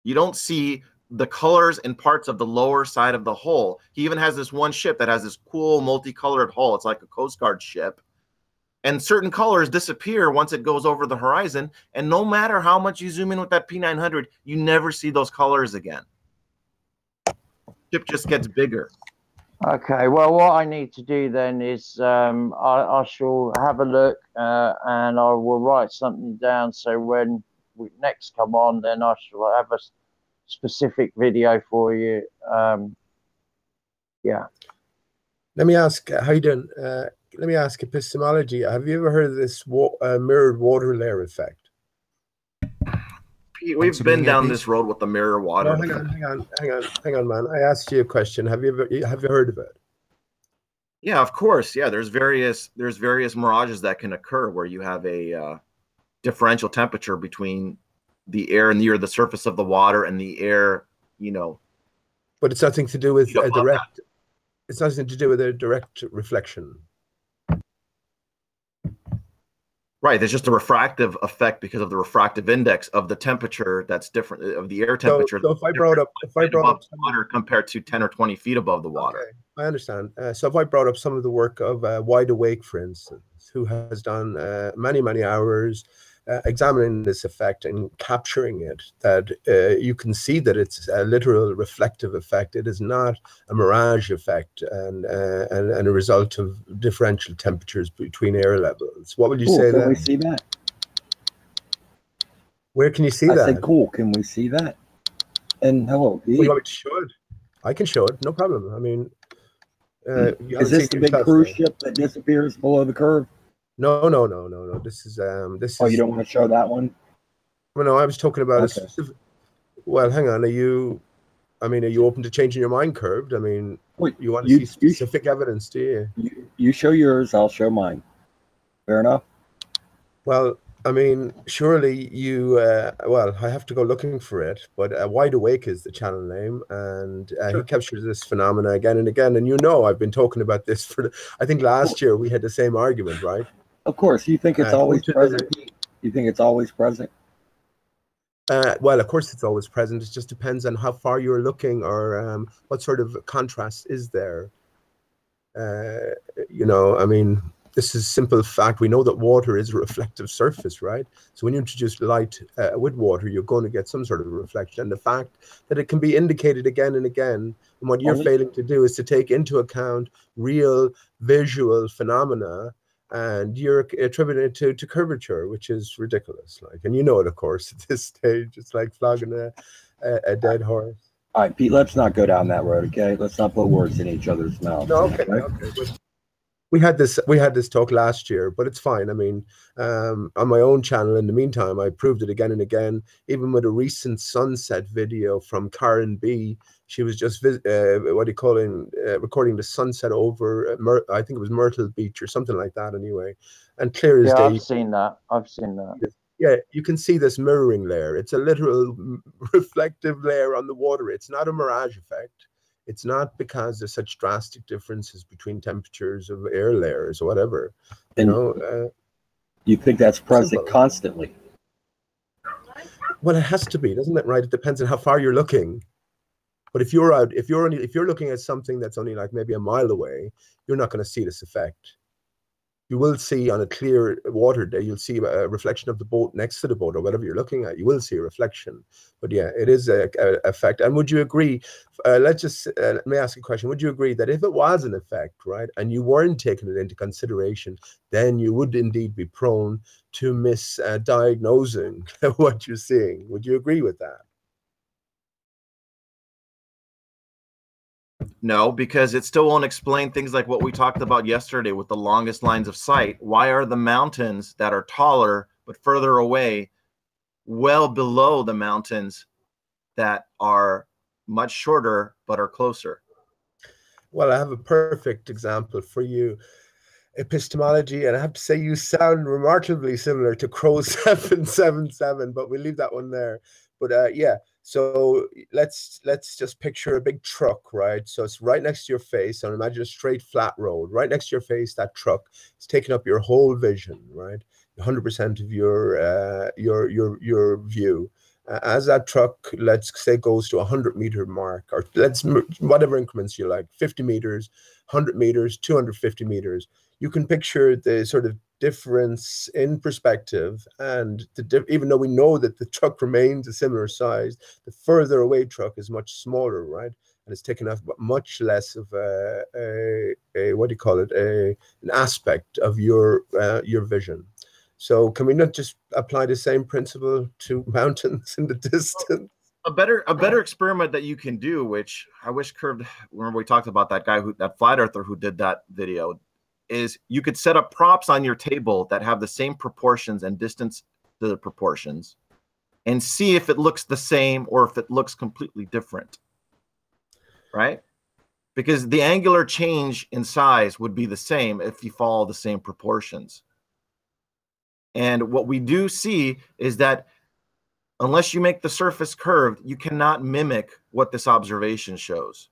You don't see the colors and parts of the lower side of the hull. He even has this one ship that has this cool multicolored hull. It's like a Coast Guard ship. And certain colors disappear once it goes over the horizon. And no matter how much you zoom in with that P900, you never see those colors again. Ship just gets bigger. Okay, well, what I need to do then is I shall have a look and I will write something down, so when we next come on, then I shall have a specific video for you. Yeah. Let me ask, how you doing? Let me ask epistemology. Have you ever heard of this mirrored water layer effect? We've been down this road with the mirror water. No, hang on, man. I asked you a question. Have you heard of it? Yeah, of course. Yeah, there's various mirages that can occur where you have a differential temperature between the air near the surface of the water and the air, But it's nothing to do with a above direct. It's nothing to do with a direct reflection. Right, there's just a refractive effect because of the refractive index of the temperature that's different, of the air temperature. So if I brought up water compared to 10 or 20 feet above the water. Okay, I understand. So if I brought up some of the work of Wide Awake, for instance, who has done many hours examining this effect and capturing it, that you can see that it's a literal reflective effect. It is not a mirage effect and a result of differential temperatures between air levels. What would you say Can then? we see that? Where can you see I that? said, cool. Can we see that? And hello, Pete. What do you want me to show it? I can show it. No problem. I mean, is this the big cruise ship that disappears below the curve? No. This is Oh, you don't want to show that one? Well, no, I was talking about Okay. a specific. Well, hang on. Are you open to changing your mind, Curved? I mean, Wait, you want to see specific evidence, do you? You show yours, I'll show mine. Fair enough. Well, I mean, surely you. Well, I have to go looking for it, but Wide Awake is the channel name, and he captures this phenomena again and again. And I've been talking about this for. I think last year we had the same argument, right? Of course, you think it's always present. You think it's always present? Well, of course, it's always present. It just depends on how far you're looking or what sort of contrast is there. I mean, this is simple fact. We know that water is a reflective surface, right? So when you introduce light with water, you're going to get some sort of a reflection. And the fact that it can be indicated again and again, and what you're failing to do is to take into account real visual phenomena, and you're attributing it to curvature, which is ridiculous. And it, of course, at this stage. It's like flogging a dead horse. All right, Pete, let's not go down that road, okay? Let's not put words in each other's mouths. No, okay. But we had this talk last year, but it's fine. I mean, on my own channel, in the meantime, I proved it again and again, even with a recent sunset video from Karen B. She was just recording the sunset over I think it was Myrtle Beach or something like that anyway, and clear as day. I've seen that. Yeah, you can see this mirroring layer. It's a literal reflective layer on the water. It's not a mirage effect. It's not because there's such drastic differences between temperatures of air layers or whatever. You think that's present constantly? Well, it has to be, doesn't it? Right? It depends on how far you're looking. But if you're looking at something that's only like maybe a mile away, you're not going to see this effect. You will see on a clear water day, you'll see a reflection of the boat next to the boat or whatever you're looking at. You will see a reflection. But yeah, it is a effect. And would you agree? Let me ask you a question. Would you agree that if it was an effect, right, and you weren't taking it into consideration, then you would indeed be prone to misdiagnosing what you're seeing? Would you agree with that? No, because it still won't explain things like what we talked about yesterday with the longest lines of sight. Why are the mountains that are taller but further away well below the mountains that are much shorter but are closer? Well, I have a perfect example for you. Epistemology, and I have to say you sound remarkably similar to Crow 777, but we'll leave that one there. But yeah, so let's just picture a big truck, right? So it's right next to your face, and imagine a straight flat road. Right next to your face, that truck is taking up your whole vision, right? 100% of your view. As that truck, let's say, goes to 100-meter mark, or whatever increments you like, 50 meters, 100 meters, 250 meters. You can picture the sort of difference in perspective, and even though we know that the truck remains a similar size, the further away truck is much smaller, right? And it's taken up much less of a what do you call it, an aspect of your vision. So can we not just apply the same principle to mountains in the distance? A better experiment that you can do, which I wish Curved, remember we talked about that flat earther who did that video, is you could set up props on your table that have the same proportions and distance to the proportions and see if it looks the same or if it looks completely different, right? Because the angular change in size would be the same if you follow the same proportions. And what we do see is that unless you make the surface curved, you cannot mimic what this observation shows.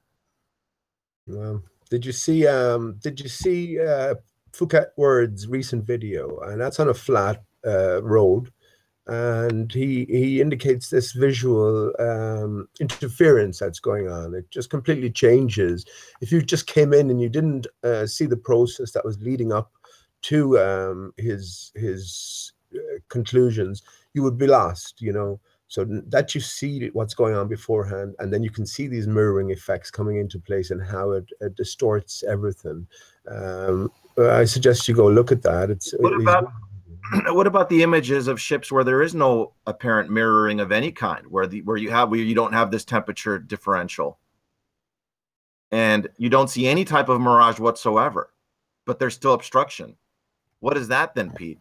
Well, did you see Foucault Word's recent video? And that's on a flat road, and he indicates this visual interference that's going on. It just completely changes. If you just came in and you didn't see the process that was leading up to his conclusions, you would be lost, you know. So that you see what's going on beforehand, and then you can see these mirroring effects coming into place and how it distorts everything. I suggest you go look at that. What about the images of ships where there is no apparent mirroring of any kind, where you don't have this temperature differential, and you don't see any type of mirage whatsoever, but there's still obstruction? What is that then, Pete?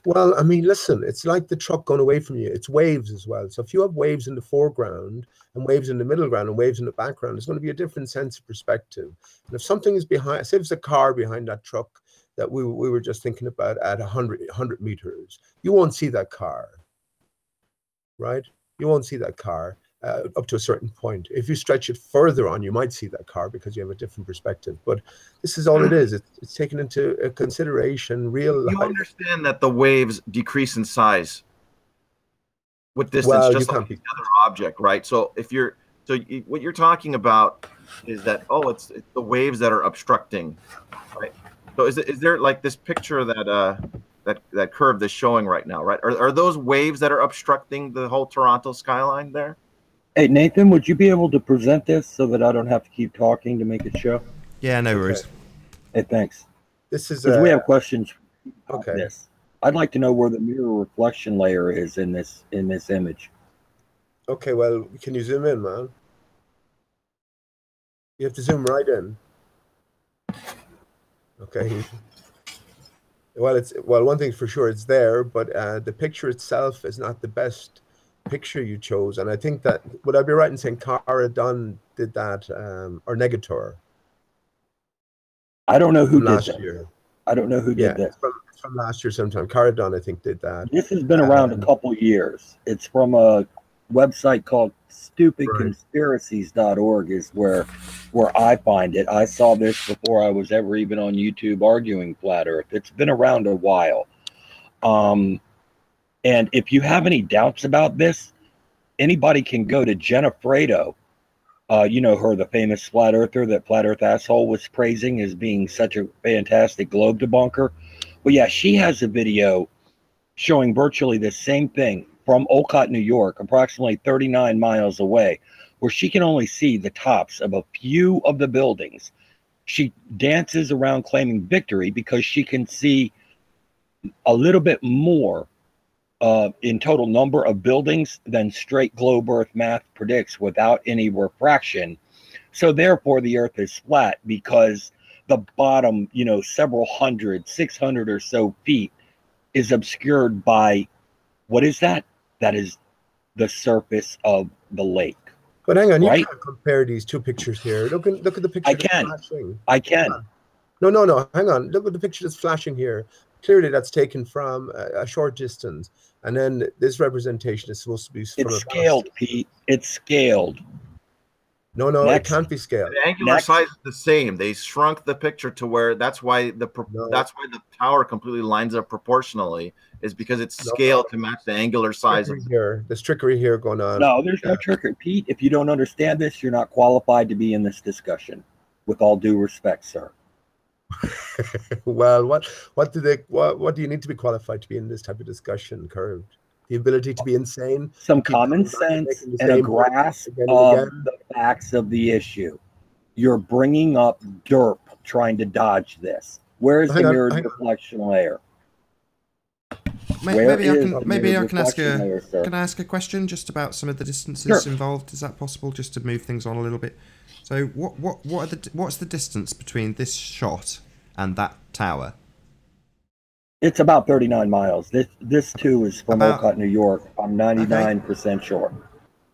Well, I mean, listen, it's like the truck going away from you. It's waves as well. So if you have waves in the foreground and waves in the middle ground and waves in the background, there's going to be a different sense of perspective. And if something is behind, say if there's a car behind that truck that we were just thinking about at 100 meters, you won't see that car, right? You won't see that car up to a certain point. If you stretch it further on, you might see that car because you have a different perspective. But this is all it is. It's taken into consideration real life. You understand that the waves decrease in size with distance, just like the other object, right? So what you're talking about is that, oh, it's the waves that are obstructing, right? So is there like this picture that curve that's showing right now, right? Are those waves that are obstructing the whole Toronto skyline there? Hey, Nathan, would you be able to present this so that I don't have to keep talking to make it show? Yeah, no worries. Hey, thanks. This is we have questions about okay. this. I'd like to know where the mirror reflection layer is in this image. Okay, well, can you zoom in, man? You have to zoom right in. Okay. Well, one thing for sure, it's there, but the picture itself is not the best picture you chose. And I think that, would I be right in saying Cara Dunn did that, or Negator? I don't know who did last that. year. I don't know who did that. It's from last year sometime. Cara Dunn, I think, did that. This has been around a couple years. It's from a website called stupidconspiracies.org is where I find it. I saw this before I was ever even on YouTube arguing flat Earth. It's been around a while. And if you have any doubts about this, anybody can go to Jenna Fredo. You know her, the famous flat earther that Flat Earth Asshole was praising as being such a fantastic globe debunker. Well, yeah, she has a video showing virtually the same thing from Olcott, New York, approximately 39 miles away, where she can only see the tops of a few of the buildings. She dances around claiming victory because she can see a little bit more in total number of buildings than straight globe Earth math predicts without any refraction. So therefore the Earth is flat because the bottom, several hundred, 600 or so feet is obscured by, what is that? That is the surface of the lake. But hang on, right? You can't compare these two pictures here. Look at the picture. I can. Flashing. I can. No. Hang on. Look at the picture that's flashing here. Clearly, that's taken from a short distance, and then this representation is supposed to be. It's scaled, Pete. It's scaled. No, it can't be scaled. The angular size is the same. They shrunk the picture to where that's why the tower completely lines up proportionally, is because it's scaled to match the angular size of here. There's trickery here going on. No, there's no trickery, Pete. If you don't understand this, you're not qualified to be in this discussion. With all due respect, sir. Well, what do you need to be qualified to be in this type of discussion, Curved? The ability to be insane, some common sense, and a grasp of the facts of the issue. You're bringing up derp trying to dodge this. Where is the mirrored reflection layer? Maybe I can ask a question just about some of the distances involved. Is that possible? Just to move things on a little bit. So what's the distance between this shot and that tower? It's about 39 miles. This too is from Olcott, New York. I'm 99% sure.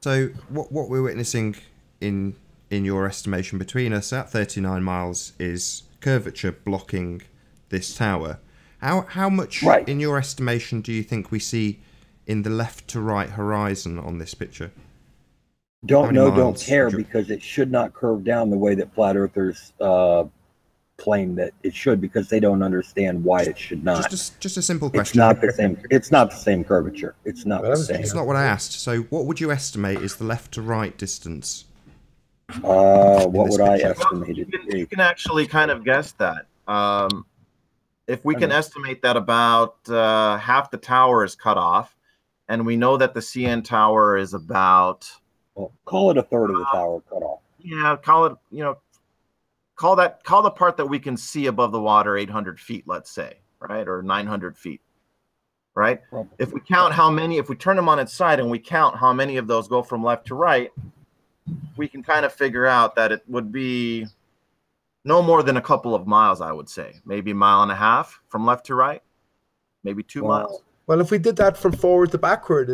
So what we're witnessing in your estimation between us at 39 miles is curvature blocking this tower. How much, Right. in your estimation, do you think we see in the left to right horizon on this picture? Don't know, don't miles care, would you- because it should not curve down the way that flat earthers claim that it should, because they don't understand why it should not. Just a simple It's question. not the same. It's not the same curvature. It's not Well, the that was same. It's not what I asked. So what would you estimate is the left to right distance? What this would I picture. estimate it to You be? can actually kind of guess that. If we can Okay. estimate that about half the tower is cut off, and we know that the CN tower is about, Well, call it a third of the tower cut off. yeah, call it, call the part that we can see above the water 800 feet, let's say, right? Or 900 feet, right? Probably. If we count how many, if we turn them on its side and we count how many of those go from left to right, we can kind of figure out that it would be no more than a couple of miles, I would say. Maybe a mile and a half from left to right, maybe 2 miles. Well, if we did that from forward to backward,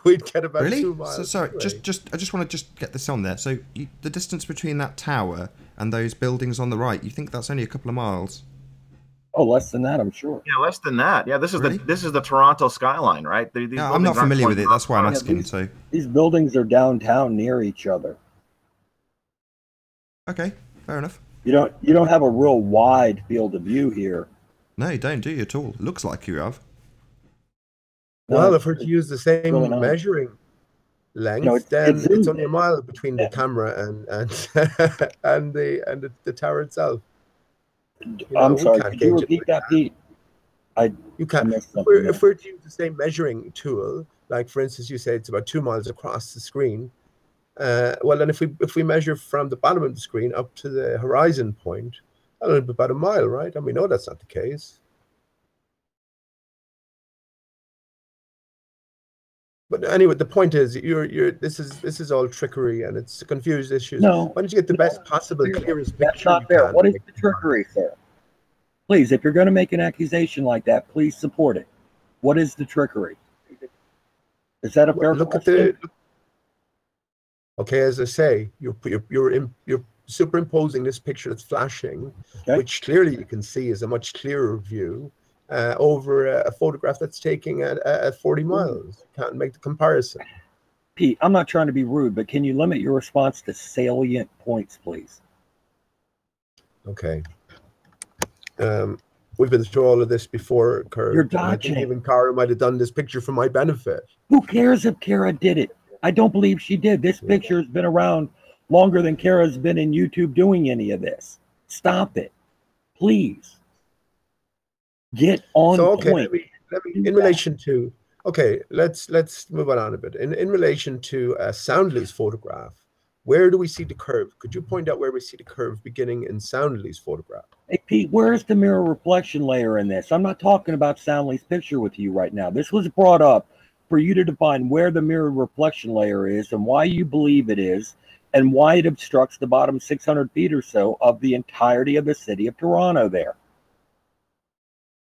we'd get about Really? 2 miles. So sorry, anyway. I just want to get this on there. So the distance between that tower and those buildings on the right, you think that's only a couple of miles? Oh, less than that, I'm sure. Yeah, less than that. Yeah, this is Really? the Toronto skyline, right? These Yeah, I'm not buildings aren't familiar with going it. That's why I'm Yeah, asking. these- So These buildings are downtown near each other. okay, fair enough. You don't have a real wide field of view here. No, you don't, do you at all? It looks like you have. Well, No, if we're to use the same really not. measuring length, No, then it's it's in- only a mile between the camera and and the tower itself. You know, I'm we sorry, can't could you gauge it repeat like that, Pete? You I can't. missed If something we're, there. if we're to use the same measuring tool, like for instance, you say it's about 2 miles across the screen. Well, then if we measure from the bottom of the screen up to the horizon point, that'll be about a mile, right? And we know that's not the case. But anyway, the point is, this is all trickery, and it's confused issues. No, Why don't you get the best possible, clearest picture? That's not you fair. can? What is the trickery, sir? Please, if you're going to make an accusation like that, please support it. What is the trickery? Is that a fair Look at question? the. Okay, as I say, you're superimposing this picture that's flashing, Okay. which clearly you can see is a much clearer view, over a photograph that's taking at 40 miles. Can't make the comparison. Pete, I'm not trying to be rude, but can you limit your response to salient points, please? Okay. We've been through all of this before, Kurt. You're and I think dodging. even Cara might have done this picture for my benefit. Who cares if Kara did it? I don't believe she did. This picture has been around longer than Kara's been in YouTube doing any of this. Stop it. Please. Get on So okay, point. let me in relation to let's move on a bit. In relation to a Soundly's photograph, where do we see the curve? Could you point out where we see the curve beginning in Soundly's photograph? Hey, Pete, where's the mirror reflection layer in this? I'm not talking about Soundly's picture with you right now. This was brought up for you to define where the mirror reflection layer is and why you believe it is and why it obstructs the bottom 600 feet or so of the entirety of the city of Toronto there.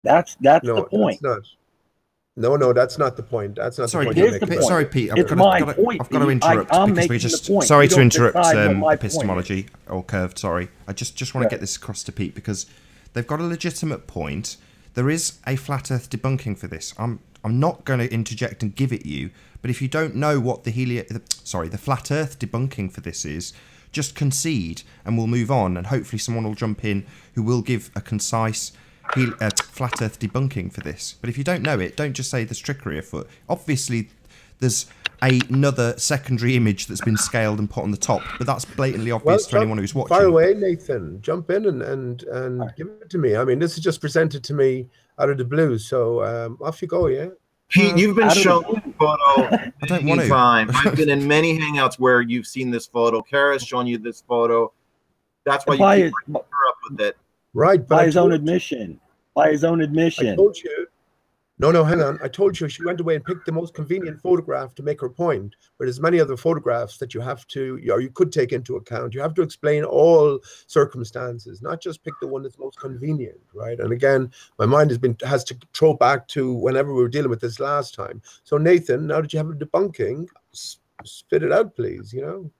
That's the point. That's not. No, that's not the point. That's not Sorry, the point. It you're is the making. point. Sorry, Pete. It's my point, I've got to Pete. interrupt I'm because we making just. the point. Sorry You to don't interrupt decide what my point is. epistemology or curved. Sorry, I just want to get this across to Pete because they've got a legitimate point. There is a flat Earth debunking for this. I'm not going to interject and give it you, but if you don't know what the flat Earth debunking for this is, just concede and we'll move on, and hopefully someone will jump in who will give a concise flat Earth debunking for this. But if you don't know it, don't just say there's trickery afoot. Obviously, there's another secondary image that's been scaled and put on the top, but that's blatantly obvious to anyone who's watching. Fire away, Nathan. Jump in and give it to me. I mean, this is just presented to me out of the blue, so off you go, yeah? Pete, you've been shown this photo don't many want to. times. I've been in many hangouts where you've seen this photo. Kara's shown you this photo. That's why you keep bringing her up with it. Right, but By his own admission. By his own I admission. told you. No, hang on. I told you she went away and picked the most convenient photograph to make her point. But there's many other photographs that you have to, or you could take into account. You have to explain all circumstances, not just pick the one that's most convenient, right? And again, my mind has to throw back to whenever we were dealing with this last time. So Nathan, now that you have a debunking, spit it out, please. You know.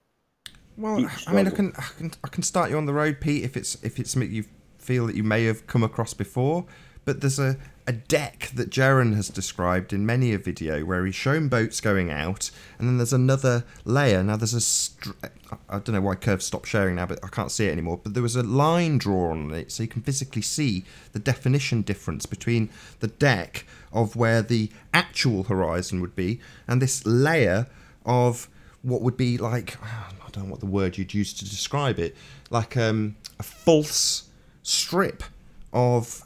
Well, I mean, I can start you on the road, Pete, if it's something you feel that you may have come across before. but there's a deck that Jaren has described in many a video where he's shown boats going out, and then there's another layer. Now there's I don't know why Curve stopped sharing now, but I can't see it anymore, but there was a line drawn on it so you can physically see the definition difference between the deck of where the actual horizon would be and this layer of what would be like, I don't know what the word you'd use to describe it, like a false strip of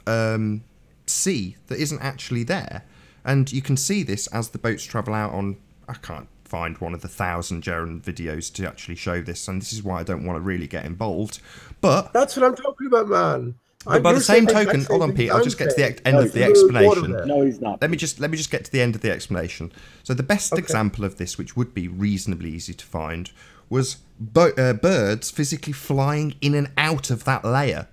sea that isn't actually there. And you can see this as the boats travel out on, I can't find one of the 1,000 Jaren videos to actually show this, and this is why I don't want to really get involved. But that's what I'm talking about, man. But by the same token, hold on, Pete, I'll just get to the end of the explanation. No, he's not. Let me just get to the end of the explanation. So the best example of this, which would be reasonably easy to find, was birds physically flying in and out of that layer.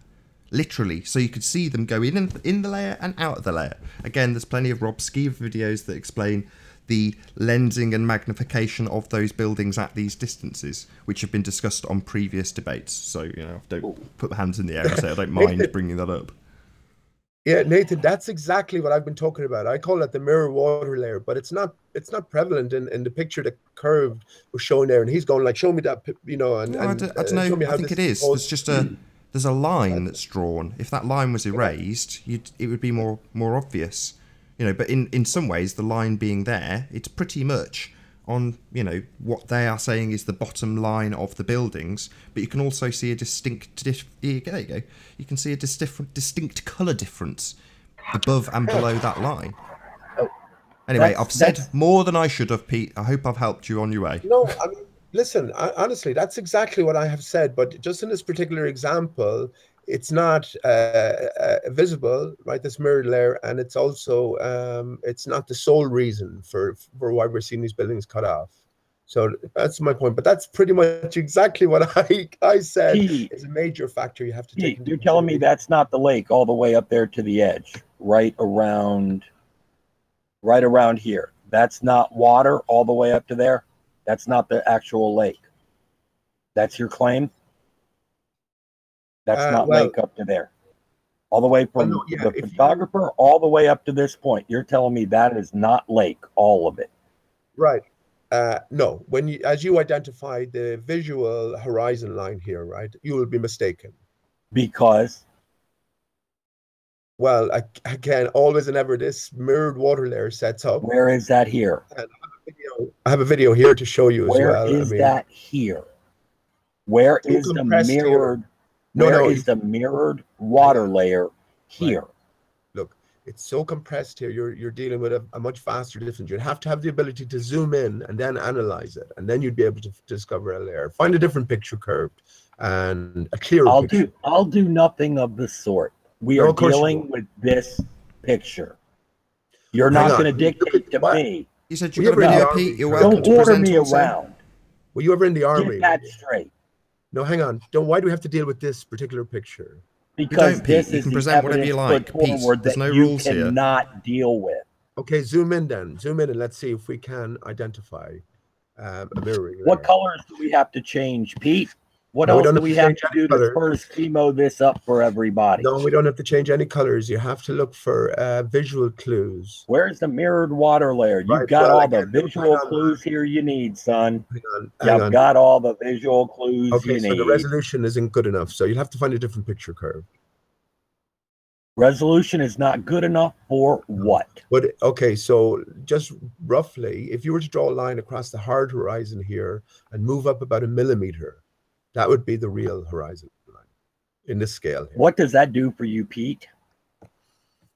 Literally. So you could see them go in the layer and out of the layer. Again, there's plenty of Rob Skeever videos that explain the lensing and magnification of those buildings at these distances, which have been discussed on previous debates. So, you know, don't put my hands in the air and say I don't mind bringing that up. Yeah, Nathan, that's exactly what I've been talking about. I call it the mirror water layer, but it's not prevalent in the picture that Curve was showing there, and he's going like, show me that, you know, and, no, I don't know. I think it is. There's just there's a line that's drawn. If that line was erased, it would be more obvious. You know, but in some ways, the line being there, it's pretty much on, you know, what they are saying is the bottom line of the buildings. But you can also see a distinct, there you go. You can see a distinct colour difference above and below that line. Anyway, I've said more than I should have, Pete. I hope I've helped you on your way. No, I mean, listen, honestly, that's exactly what I have said. But just in this particular example, it's not visible, right? This mirrored layer, and it's also it's not the sole reason for why we're seeing these buildings cut off. So that's my point. But that's pretty much exactly what I said is a major factor you have to take. You're telling me that's not the lake all the way up there to the edge, right around here. That's not water all the way up to there. That's not the actual lake. That's your claim? That's not lake up to there. All the way from the photographer all the way up to this point. You're telling me that is not lake, all of it. Right. No. As you identify the visual horizon line here, right, you will be mistaken. Because? Well, again, always and ever, this mirrored water layer sets up. Where is that here? And I have a video here to show you as well. Where is that here? Where is the mirrored? Where is the mirrored water layer here? Right. Look, it's so compressed here. You're dealing with a much faster distance. You'd have to have the ability to zoom in and then analyze it, and then you'd be able to discover a layer. Find a different picture curved and a clearer picture. I'll do nothing of the sort. We are dealing with this picture. You're not going to dictate to me. You said you're going to Pete. You're welcome to order me around. Were you ever in the army? Get that straight. No, hang on. Why do we have to deal with this particular picture? Because this is the present whatever you like. Pete, there's no rules here. You cannot deal with. Okay, zoom in then. Zoom in and let's see if we can identify a mirroring. What colors do we have to change, Pete? What else do we have to do to first chemo this up for everybody? No, we don't have to change any colors. You have to look for visual clues. Where's the mirrored water layer? You've got all the visual clues here you need, son. You've got all the visual clues you need. Okay, so the resolution isn't good enough. So you'll have to find a different picture curve. Resolution is not good enough for what? But okay, so just roughly, if you were to draw a line across the hard horizon here and move up about 1 millimeter, that would be the real horizon line in this scale here. What does that do for you, Pete?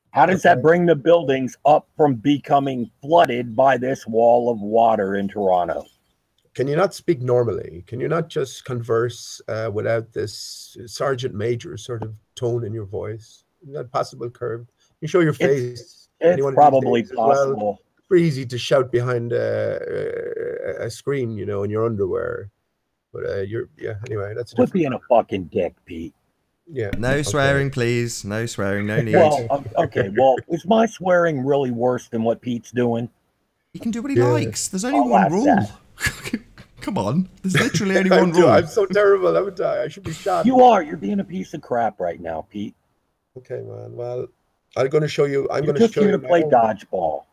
How does that bring the buildings up from becoming flooded by this wall of water in Toronto? Can you not speak normally? Can you not just converse without this sergeant major sort of tone in your voice? Is that possible, Curve? You show your face. It's probably possible. Well, it's pretty easy to shout behind a screen, you know, in your underwear. But anyway, that's quit being a fucking dick, Pete. Yeah. No swearing, please. No swearing. No need. Well, okay. Well, is my swearing really worse than what Pete's doing? He can do what he likes. There's only one rule. Come on. There's literally only one rule. I'm so terrible, haven't I? I should be shot. You are. You're being a piece of crap right now, Pete. Okay, man. Well, I'm going to show you. I'm You're going to just show here you to play my own- dodgeball.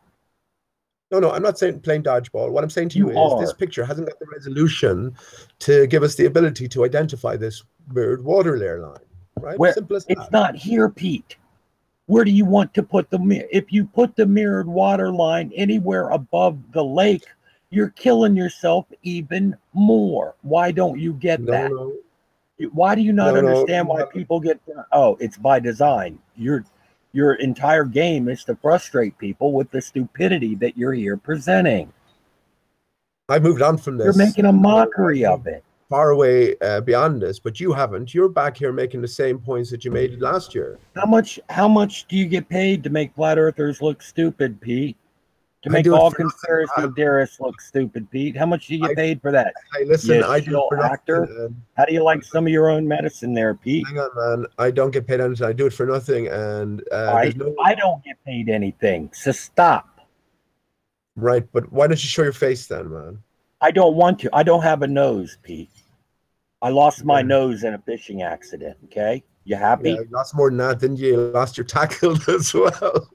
No, I'm not saying playing dodgeball. What I'm saying to you is are. this picture hasn't got the resolution to give us the ability to identify this mirrored water layer line. Right? Where Simple as it's that. not here, Pete. Where do you want to put the mirror? If you put the mirrored water line anywhere above the lake, you're killing yourself even more. Why don't you get that? No. Why do you not No, understand why people get? Oh, it's by design. Your entire game is to frustrate people with the stupidity that you're here presenting. I've moved on from this. You're making a mockery of it. Far away beyond this, but you haven't. You're back here making the same points that you made last year. How much do you get paid to make flat earthers look stupid, Pete? To make all conspiracy theorists look stupid, Pete? How much do you get paid for that? Hey, listen, You I do it for actor. nothing. How do you like some of your own medicine there, Pete? Hang on, man. I don't get paid anything. I do it for nothing, and I don't get paid anything. So stop. Right, but why don't you show your face then, man? I don't want to. I don't have a nose, Pete. I lost my nose in a fishing accident. Okay, you happy? Yeah, you lost more than that, didn't you? You lost your tackle as well.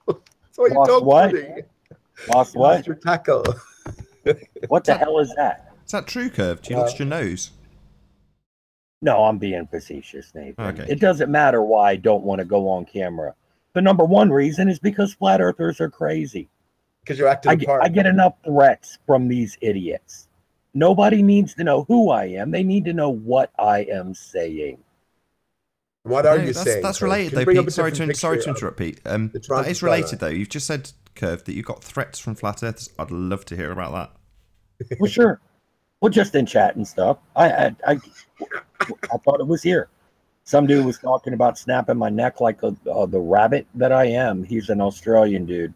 So you Lost don't what? funny. Lost You what? lost your tackle. What the hell is that? Is that true, Curved? You lost your nose? No, I'm being facetious, Nathan. Okay. It doesn't matter why I don't want to go on camera. The number one reason is because flat earthers are crazy. Because you're acting apart. I get enough threats from these idiots. Nobody needs to know who I am. They need to know what I am saying. What are you saying? That's Curve? related Can you though, bring up Pete. a Sorry different to picture interrupt, Pete. the That transit is related skyline? though. You've just said, Curve, that you've got threats from flat earthers. I'd love to hear about that. Well, sure. Well, just in chat and stuff. I thought it was here. Some dude was talking about snapping my neck like the rabbit that I am. He's an Australian dude.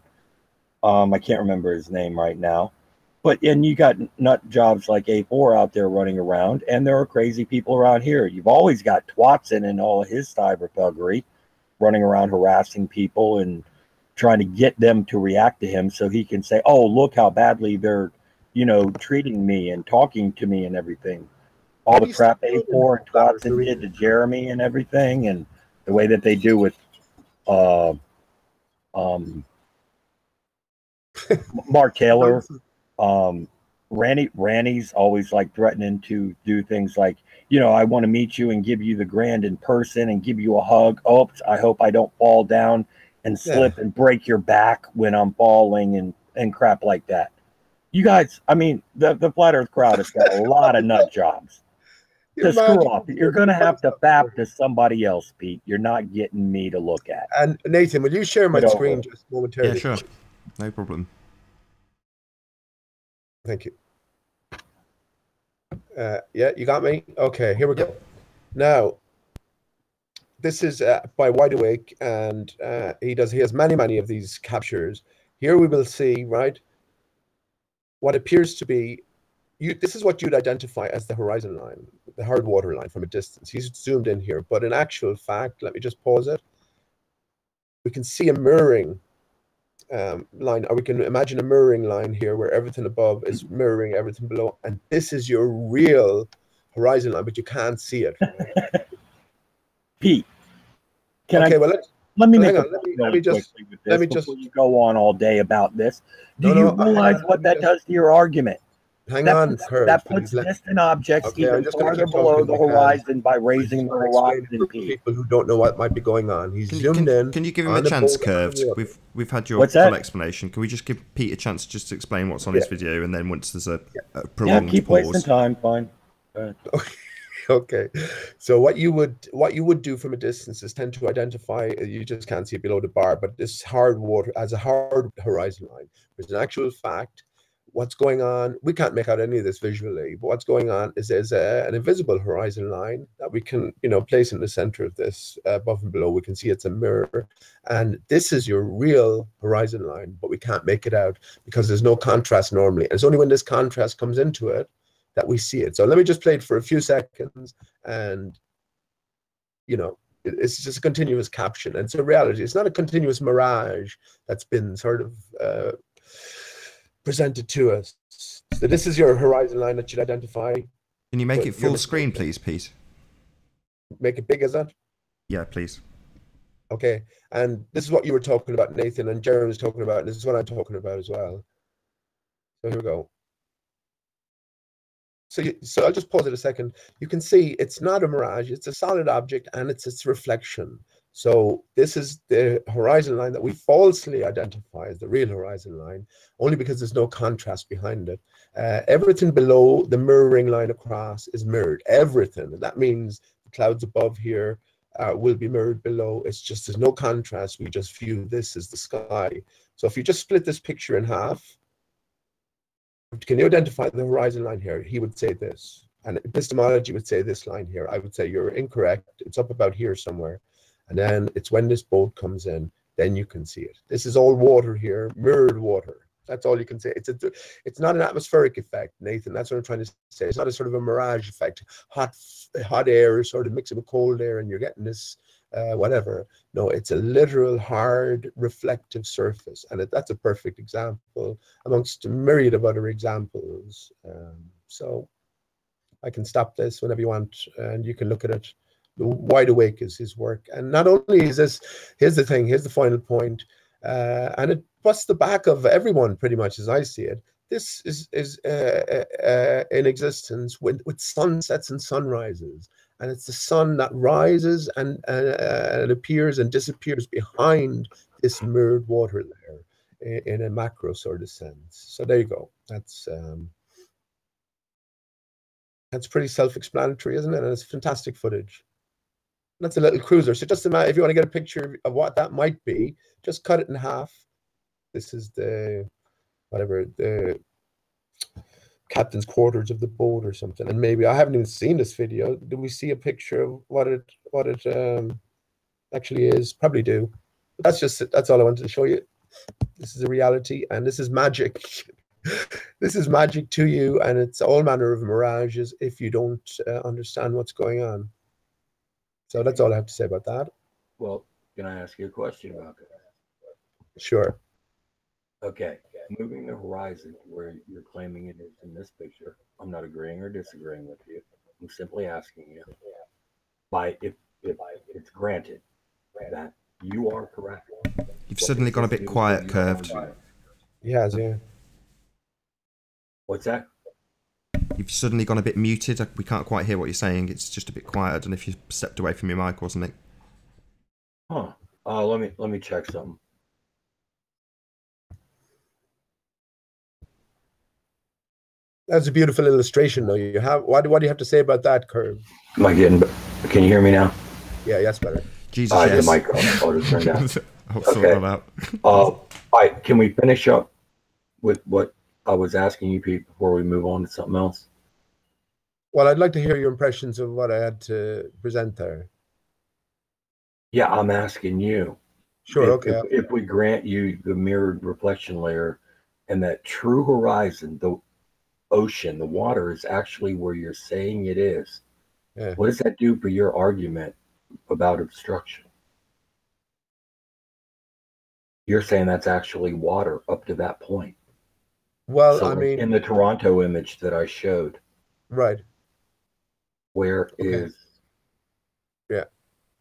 I can't remember his name right now. And you got nut jobs like A4 out there running around, and there are crazy people around here. You've always got Twatson and all his cyberbuggery running around harassing people and trying to get them to react to him so he can say, oh, look how badly they're, treating me and talking to me and everything. All the crap A4 and Twatson did to Jeremy and everything, and the way that they do with Mark Taylor. Randy's always like threatening to do things like, I want to meet you and give you the grand in person and give you a hug. Oh, I hope I don't fall down and slip and break your back when I'm falling and crap like that. You guys, I mean, the flat earth crowd has got a lot of nut jobs. To screw off. You're going to have to fap to somebody else, Pete. You're not getting me to look at. And Nathan, will you share my screen just momentarily? Yeah, sure. No problem. Thank you. Yeah, you got me? Okay, here we go. Now, this is by Wide Awake, and he has many of these captures. Here we will see, right, what appears to be, this is what you'd identify as the horizon line, the hard water line from a distance. He's zoomed in here, but in actual fact, let me just pause it. We can see a mirroring line, or we can imagine a mirroring line here where everything above is mirroring everything below, and this is your real horizon line, but you can't see it. Pete, let me just you go on all day about this. Do you realize what that does to your argument? That puts distant objects even farther below the horizon by raising the horizon. People who don't know what might be going on. He's zoomed in. Can you give him a chance, Curved? We've had your full explanation. Can we just give Pete a chance just to explain what's on his video, and then once there's a prolonged keep pause. wasting time. Fine. Okay. So what you would do from a distance is tend to identify. You just can't see it below the bar, but this hard water as a hard horizon line. There's an actual fact. What's going on? We can't make out any of this visually, but what's going on is there's an invisible horizon line that we can, place in the center of this above and below. We can see it's a mirror, and this is your real horizon line, but we can't make it out because there's no contrast normally. And it's only when this contrast comes into it that we see it. So let me just play it for a few seconds, and it's just a continuous caption. And it's a reality. It's not a continuous mirage that's been sort of presented to us. So this is your horizon line that you'd identify. Can you make it full screen, please, Pete? Make it big as that? Yeah, please. Okay, and this is what you were talking about, Nathan, and Jeremy was talking about, and this is what I'm talking about as well. So here we go. So I'll just pause it a second. You can see it's not a mirage, it's a solid object, and it's its reflection. So this is the horizon line that we falsely identify as the real horizon line, only because there's no contrast behind it. Everything below the mirroring line across is mirrored, everything. And that means the clouds above here will be mirrored below. It's just there's no contrast. We just view this as the sky. So if you just split this picture in half, can you identify the horizon line here? He would say this. And epistemology would say this line here. I would say you're incorrect. It's up about here somewhere. And then it's when this boat comes in, then you can see it. This is all water here, mirrored water. That's all you can say. It's not an atmospheric effect, Nathan. That's what I'm trying to say. It's not a sort of a mirage effect. Hot air sort of mixing with cold air, and you're getting this whatever. No, it's a literal hard reflective surface, and that's a perfect example amongst a myriad of other examples. So I can stop this whenever you want, and you can look at it. Wide Awake is his work, and not only is this, here's the thing, here's the final point, and it busts the back of everyone pretty much as I see it. This is in existence with sunsets and sunrises, and it's the sun that rises and appears and disappears behind this mirrored water layer in a macro sort of sense. So there you go. That's pretty self-explanatory, isn't it? And it's fantastic footage. That's a little cruiser. So just imagine, if you want to get a picture of what that might be, just cut it in half. This is the captain's quarters of the boat or something. And maybe, I haven't even seen this video. Do we see a picture of what it actually is? Probably do. But that's all I wanted to show you. This is a reality, and this is magic. This is magic to you, and it's all manner of mirages if you don't understand what's going on. So that's all I have to say about that. Well, can I ask you a question about that? Sure. Okay, moving the horizon to where you're claiming it is in this picture, I'm not agreeing or disagreeing with you. I'm simply asking you, if it's granted that you are correct. You've suddenly gone a bit quiet, Curved. He has, yeah. What's that? You've suddenly gone a bit muted. We can't quite hear what you're saying. It's just a bit quiet. I don't know if you stepped away from your mic or something. Huh. Let me check something. That's a beautiful illustration, though. You have what do you have to say about that, Curve? Am I getting? Can you hear me now? Yeah, that's better. Jesus, yes. The mic I'll just turn down. I'll sort that out. All right. Can we finish up with what I was asking you, Pete, before we move on to something else? Well, I'd like to hear your impressions of what I had to present there. Yeah, I'm asking you. Sure, okay. If we grant you the mirrored reflection layer and that true horizon, the ocean, the water is actually where you're saying it is, what does that do for your argument about obstruction? You're saying that's actually water up to that point. Well, so I mean, in the Toronto image that I showed, right. Where is? Yeah.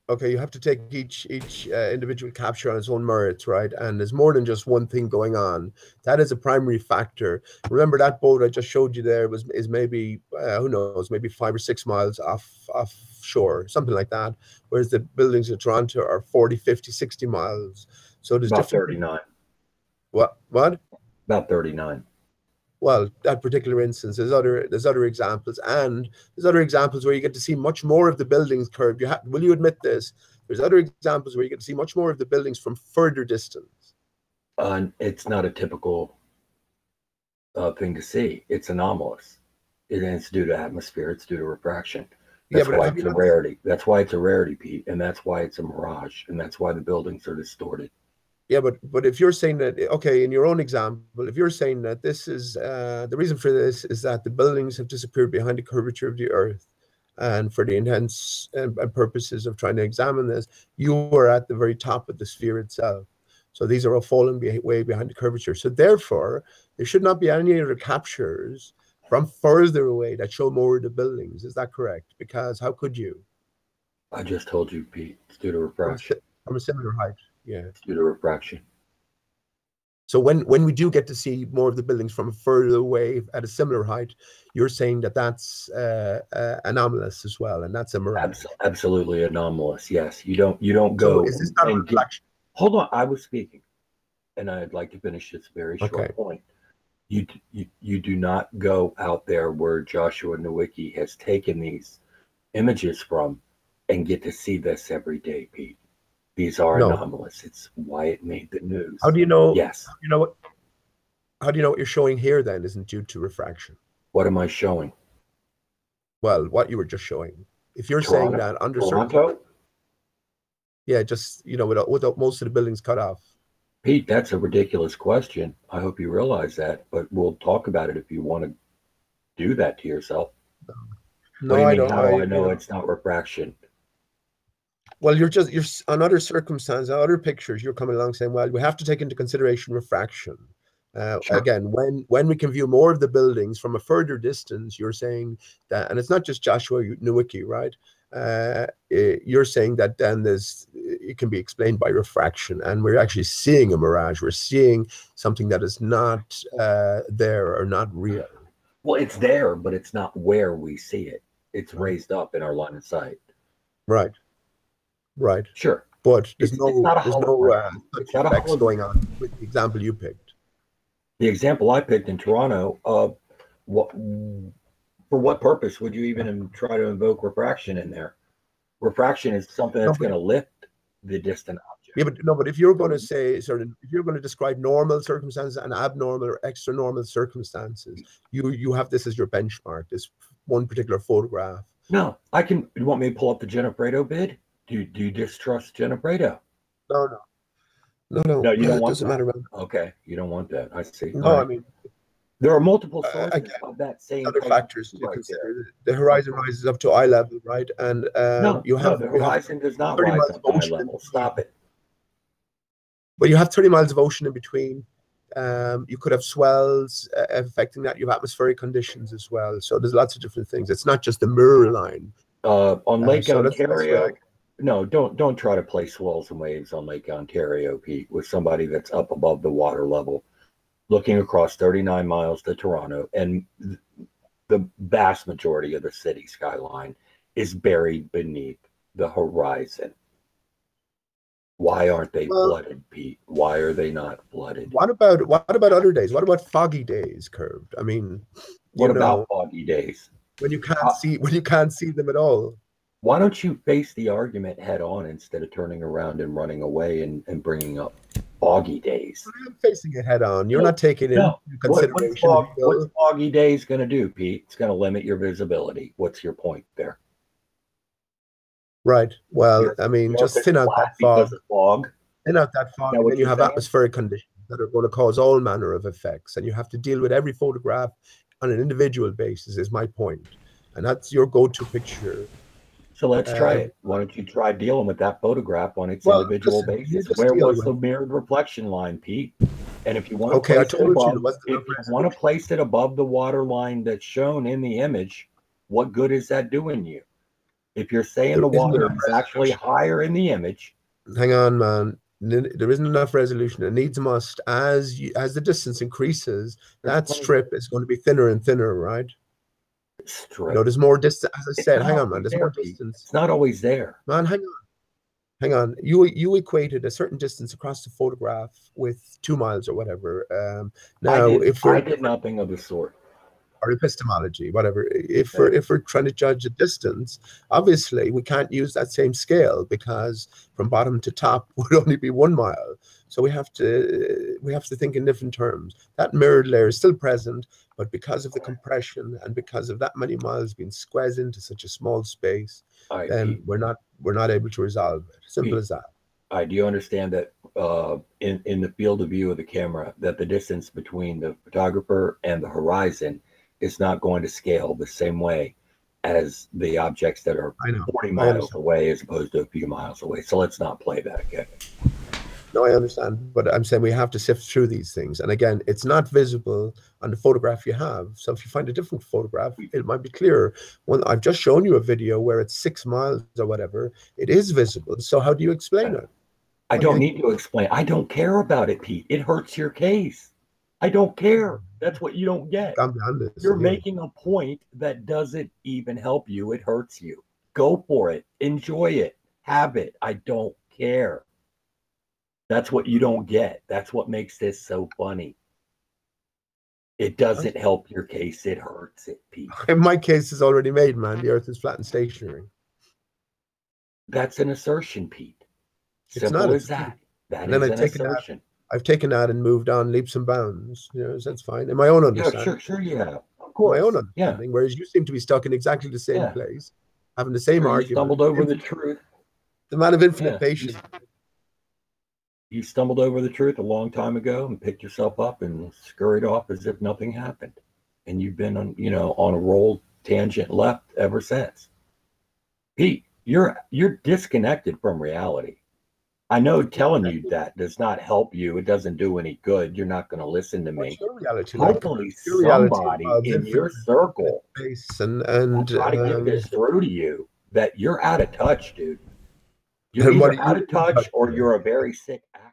Okay, you have to take each individual capture on its own merits, right? And there's more than just one thing going on. That is a primary factor. Remember that boat I just showed you there is maybe who knows, maybe 5 or 6 miles offshore, something like that. Whereas the buildings in Toronto are 40, 50, 60 miles. So there's about 39. What? About 39. Well, that particular instance, there's other examples, and there's other examples where you get to see much more of the buildings curved. Will you admit this? There's other examples where you get to see much more of the buildings from further distance. It's not a typical thing to see. It's anomalous. It's due to atmosphere. It's due to refraction. That's why it's a rarity. That's why it's a rarity, Pete, and that's why it's a mirage, and that's why the buildings are distorted. Yeah, but if you're saying that, okay, in your own example, if you're saying that this is the reason for this is that the buildings have disappeared behind the curvature of the Earth, and for the intents and purposes of trying to examine this, you are at the very top of the sphere itself. So these are all falling way behind the curvature. So therefore, there should not be any other captures from further away that show more of the buildings. Is that correct? Because how could you? I just told you, Pete, it's due to refraction. from a similar height. Yeah. Due to refraction. So when we do get to see more of the buildings from further away at a similar height, you're saying that that's anomalous as well, and that's a mirage. Absolutely anomalous. Yes, you don't go. So is this not a reflection? Hold on, I was speaking, and I'd like to finish this very short point. You do not go out there where Joshua Nowicki has taken these images from and get to see this every day, Pete. These are anomalous. It's why it made the news. How do you know? Yes. How do you know what you're showing here then isn't due to refraction? What am I showing? Well, what you were just showing. If you're Toronto, saying that under Toronto? Yeah, just without most of the buildings cut off. Pete, that's a ridiculous question. I hope you realize that, but we'll talk about it if you want to do that to yourself. No, I don't. How do I know it's not refraction? Well, you're on other circumstances, other pictures, you're coming along saying, well, we have to take into consideration refraction. Sure. Again, when we can view more of the buildings from a further distance, you're saying that, and it's not just Joshua Nowicki, right? You're saying that then it can be explained by refraction, and we're actually seeing a mirage. We're seeing something that is not there or not real. Well, it's there, but it's not where we see it. It's raised up in our line of sight. Right. Right. Sure. But there's no effects going on with the example you picked. The example I picked in Toronto, for what purpose would you even try to invoke refraction in there? Refraction is something that's going to lift the distant object. Yeah, but if you're going to say if you're going to describe normal circumstances and abnormal or extra normal circumstances, you have this as your benchmark, this one particular photograph. No, you want me to pull up the Genofredo bid? Do you distrust Genofredo? No, you don't want doesn't matter. Okay, you don't want that. I see. No, I mean, there are multiple sources of that same other factors to consider. The horizon rises up to eye level, right? And the horizon does not rise up to eye level. Stop it. But you have 30 miles of ocean in between. You could have swells affecting that. You have atmospheric conditions as well. So there's lots of different things. It's not just the mirror line. On Lake Ontario. No, don't try to play swells and waves on Lake Ontario, Pete, with somebody that's up above the water level, looking across 39 miles to Toronto, and the vast majority of the city skyline is buried beneath the horizon. Why aren't they flooded, Pete? Why are they not flooded? What about other days? What about foggy days, Curved? I mean, what about foggy days? When you can't see them at all. Why don't you face the argument head on instead of turning around and running away and bringing up foggy days? I'm facing it head on. You're not taking it into consideration. What's foggy days going to do, Pete? It's going to limit your visibility. What's your point there? Right. Well, I mean, just thin out that fog. Thin out that fog, and then you have atmospheric conditions that are going to cause all manner of effects, and you have to deal with every photograph on an individual basis, is my point. And that's your go-to picture. So let's try it. Why don't you try dealing with that photograph on its individual basis? Where was the mirrored reflection line, Pete? And if you want to place it above the water line that's shown in the image, what good is that doing you? If you're saying the water is actually higher in the image. Hang on, man. There isn't enough resolution. It needs must. As the distance increases, that strip is going to be thinner and thinner, right? There's more distance. As I said, hang on, man. There's more distance. It's not always there, man. Hang on. You equated a certain distance across the photograph with 2 miles or whatever. I did nothing of the sort. Or epistemology, whatever. If we're trying to judge a distance, obviously we can't use that same scale because from bottom to top would only be 1 mile. So we have to think in different terms. That mirrored layer is still present, but because of the compression and because of that many miles being squeezed into such a small space, then we're not able to resolve it. Simple as that. Do you understand that in the field of view of the camera, that the distance between the photographer and the horizon is not going to scale the same way as the objects that are 40 miles away as opposed to a few miles away. So let's not play that again. No, I understand, but I'm saying we have to sift through these things. And again, it's not visible on the photograph you have. So if you find a different photograph, it might be clearer. When I've just shown you a video where it's 6 miles or whatever, it is visible. So how do you explain it? I don't need to explain. I don't care about it, Pete. It hurts your case. I don't care. That's what you don't get. You're making a point that doesn't even help you. It hurts you. Go for it. Enjoy it. Have it. I don't care. That's what you don't get. That's what makes this so funny. It doesn't help your case. It hurts it, Pete. My case is already made, man. The Earth is flat and stationary. That's an assertion, Pete. It's Simple not as that. That is an assertion. I've taken that and moved on leaps and bounds. You know, that's fine. In my own understanding. Yeah, sure you have. Of course. My own understanding. Whereas you seem to be stuck in exactly the same place, having the same argument. You stumbled over the truth. The man of infinite patience. You stumbled over the truth a long time ago and picked yourself up and scurried off as if nothing happened. And you've been on, on a roll tangent left ever since. Pete, you're disconnected from reality. I know telling you that does not help you. It doesn't do any good. You're not going to listen to me. Hopefully somebody in your circle will try to get this through to you that you're out of touch, dude. You're either out of touch or you're a very sick actor.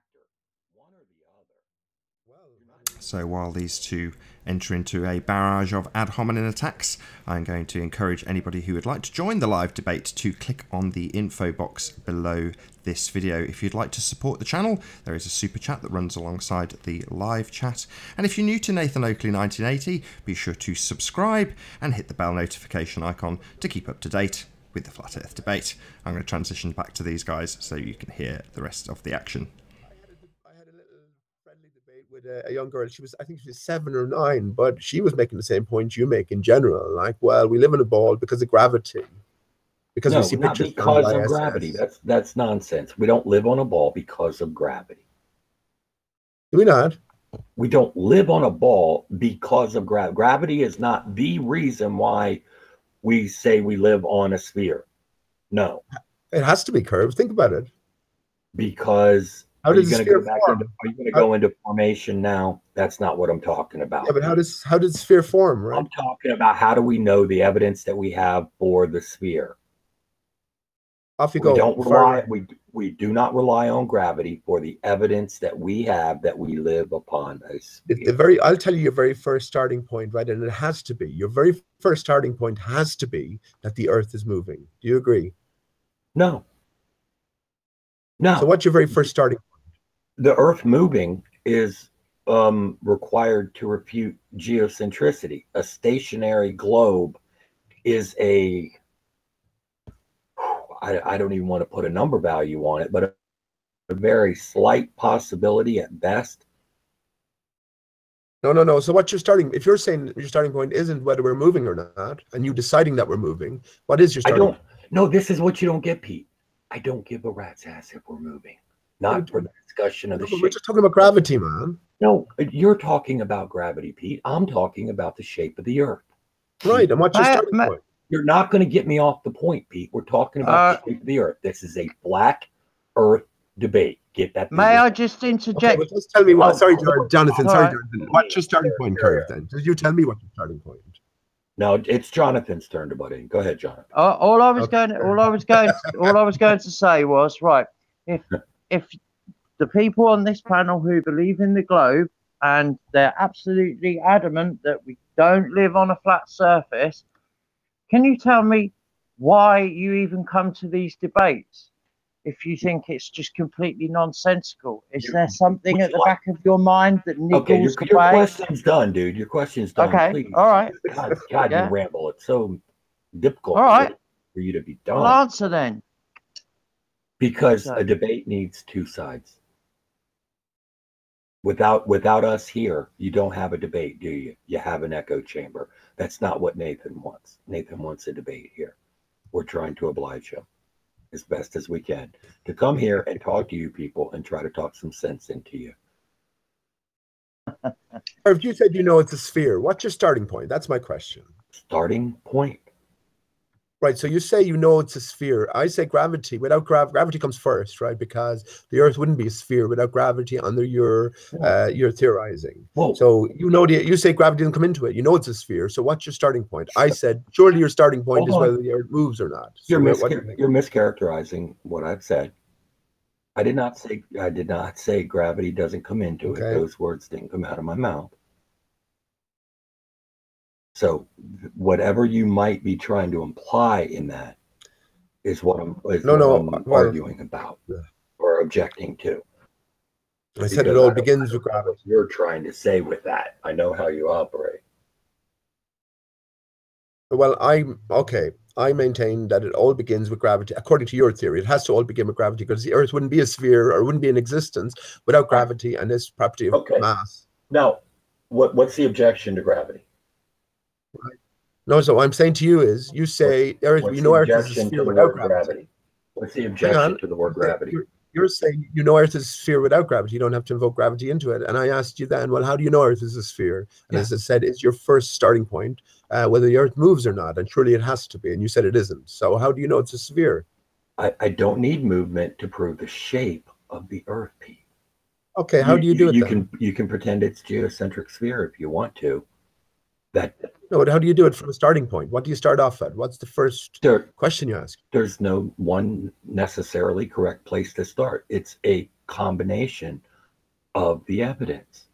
One or the other. So while these two enter into a barrage of ad hominem attacks, I'm going to encourage anybody who would like to join the live debate to click on the info box below this video. If you'd like to support the channel, there is a super chat that runs alongside the live chat. And if you're new to Nathan Oakley 1980, be sure to subscribe and hit the bell notification icon to keep up to date with the Flat Earth debate. I'm going to transition back to these guys so you can hear the rest of the action. I had a little friendly debate with a young girl. I think she was 7 or 9, but she was making the same point you make in general. Like, well, we live in a ball because of gravity. Because we see pictures because of gravity. That's nonsense. We don't live on a ball because of gravity. Do we not? We don't live on a ball because of gravity. Gravity is not the reason why we say we live on a sphere. No. It has to be curved. Think about it. Because are you going to go into formation now? That's not what I'm talking about. Yeah, but how does sphere form, right? I'm talking about how do we know the evidence that we have for the sphere. Off you go. We do not rely on gravity for the evidence that we have that we live upon a sphere. I'll tell you your very first starting point, right? And it has to be. Your very first starting point has to be that the Earth is moving. Do you agree? No. No. So what's your very first starting point? The Earth moving is required to refute geocentricity. A stationary globe is I don't even want to put a number value on it, but a very slight possibility at best. No. So what's if you're saying your starting point isn't whether we're moving or not, and you deciding that we're moving, what is your starting point? No, this is what you don't get, Pete. I don't give a rat's ass if we're moving. Not for the discussion of the shape. We're just talking about gravity, man. No, you're talking about gravity, Pete. I'm talking about the shape of the Earth. Right, and what's your starting point? You're not going to get me off the point, Pete. We're talking about the shape of the Earth. This is a flat Earth debate. Get that? May I just interject? Okay, just tell me what. Sorry, Jonathan. Sorry, Jonathan. What's your starting point, curve? Then did you tell me what your starting point? No, it's Jonathan's turn to butt in. Go ahead, Jonathan. All I was going to say was right. If the people on this panel who believe in the globe and they're absolutely adamant that we don't live on a flat surface, can you tell me why you even come to these debates? If you think it's just completely nonsensical, is there something at the back of your mind that niggles your question's done, dude. Your question's done. Okay, please. all right. God, you ramble. It's so difficult for you to be done. Well, answer then. Because a debate needs two sides. Without us here, you don't have a debate, do you? You have an echo chamber. That's not what Nathan wants. Nathan wants a debate here. We're trying to oblige him as best as we can to come here and talk to you people and try to talk some sense into you. Or if you said it's a sphere, what's your starting point? That's my question. Starting point. Right, so you say it's a sphere. I say gravity. Without gravity comes first, right? Because the Earth wouldn't be a sphere without gravity under your theorizing. Whoa. So you say gravity didn't come into it. It's a sphere. So what's your starting point? I said surely your starting point is whether the Earth moves or not. So You're mischaracterizing what I've said. I did not say gravity doesn't come into it. Okay. Those words didn't come out of my mouth. So whatever you might be trying to imply in that is what I'm arguing about or objecting to. I said it all begins with gravity. What you're trying to say with that. I know how you operate. Well, I maintain that it all begins with gravity. According to your theory, it has to all begin with gravity because the Earth wouldn't be a sphere or wouldn't be in existence without gravity and this property of mass. Now, what's the objection to gravity? Right. No, so what I'm saying to you is, you say Earth, Earth is a sphere without gravity. What's the objection to the word gravity? You're saying Earth is a sphere without gravity. You don't have to invoke gravity into it. And I asked you then, well, how do you know Earth is a sphere? And as I said, it's your first starting point, whether the Earth moves or not. And surely it has to be. And you said it isn't. So how do you know it's a sphere? I don't need movement to prove the shape of the Earth, Pete. Okay, how do you do it then? You can pretend it's geocentric sphere if you want to. No, how do you do it from a starting point? What do you start off at? What's the first question you ask? There's no one necessarily correct place to start. It's a combination of the evidence,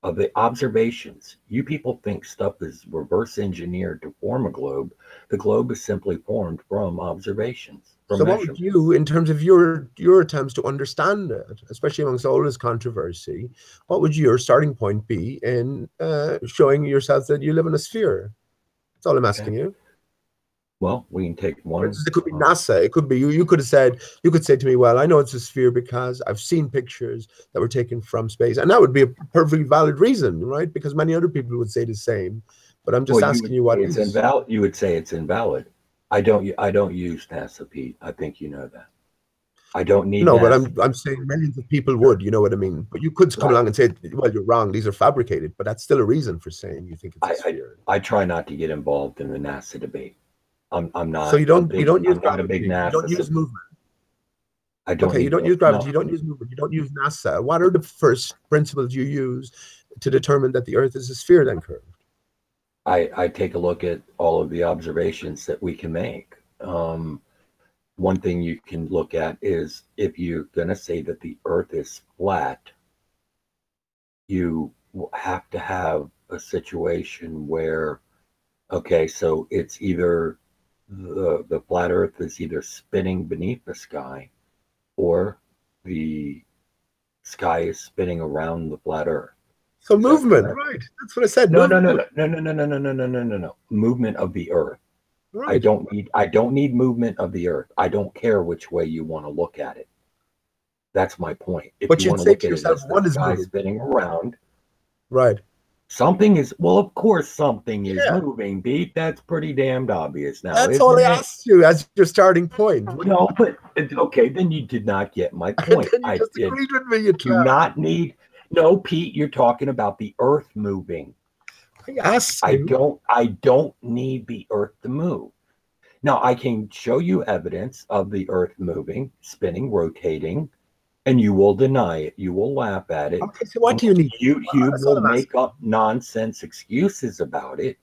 of the observations. You people think stuff is reverse engineered to form a globe. The globe is simply formed from observations. So what would you, in terms of your attempts to understand it, especially amongst all this controversy, what would your starting point be in showing yourself that you live in a sphere? That's all I'm asking you. Well, we can take one. It could be NASA. It could be you could say to me, well, I know it's a sphere because I've seen pictures that were taken from space. And that would be a perfectly valid reason, right? Because many other people would say the same. But I'm just asking you what it's invalid. You would say it's invalid. I don't use NASA, Pete. I think you know that. I don't need No, NASA. but I'm saying millions of people would, you know what I mean? But you could come along and say, well, you're wrong, these are fabricated, but that's still a reason for saying you think it's a sphere. I try not to get involved in the NASA debate. I'm not. So you don't use gravity, you don't use movement. I don't. Okay, you don't use gravity, you don't use movement, you don't use NASA. What are the first principles you use to determine that the Earth is a sphere then, curved? I take a look at all of the observations that we can make. One thing you can look at is if you're going to say that the Earth is flat, you have to have a situation where, okay, so it's either the flat Earth is either spinning beneath the sky or the sky is spinning around the flat Earth. So movement, right? That's what I said. No. Movement of the Earth. Right. I don't need movement of the Earth. I don't care which way you want to look at it. That's my point. But you say to yourself, one is moving, spinning around. Right. Something is, well, of course something is moving, Pete. That's pretty damned obvious now. That's all I asked you as your starting point. No, but okay, then you did not get my point. I just agreed with me. You do not need. No, Pete, you're talking about the Earth moving. Yes. I don't need the Earth to move. Now, I can show you evidence of the Earth moving, spinning, rotating, and you will deny it. You will laugh at it. Okay, so what do you need? You will make up nonsense excuses about it,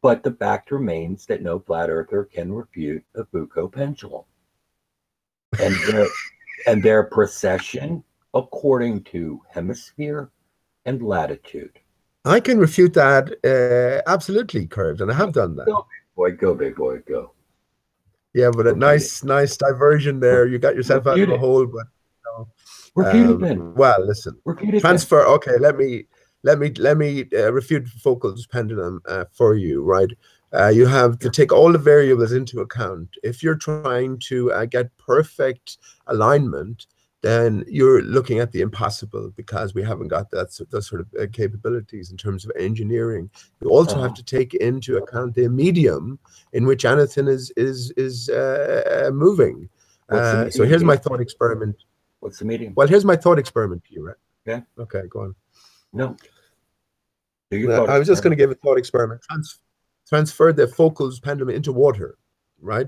but the fact remains that no flat earther can refute the Foucault pendulum. And their precession according to hemisphere and latitude. I can refute that absolutely, Curved, and I have done that. Go big boy, go. Yeah, but a nice diversion there. You got yourself out of a hole, but repeat it then. Well, listen. Transfer. Okay, let me refute Foucault's pendulum for you. Right, you have to take all the variables into account. If you're trying to get perfect alignment, then you're looking at the impossible because we haven't got those sort of capabilities in terms of engineering. You also have to take into account the medium in which anything is moving. So here's my thought experiment. What's the medium? Well, here's my thought experiment to you, right? Yeah. Okay, go on. No. I was just going to give a thought experiment. Transfer the Foucault's pendulum into water, right?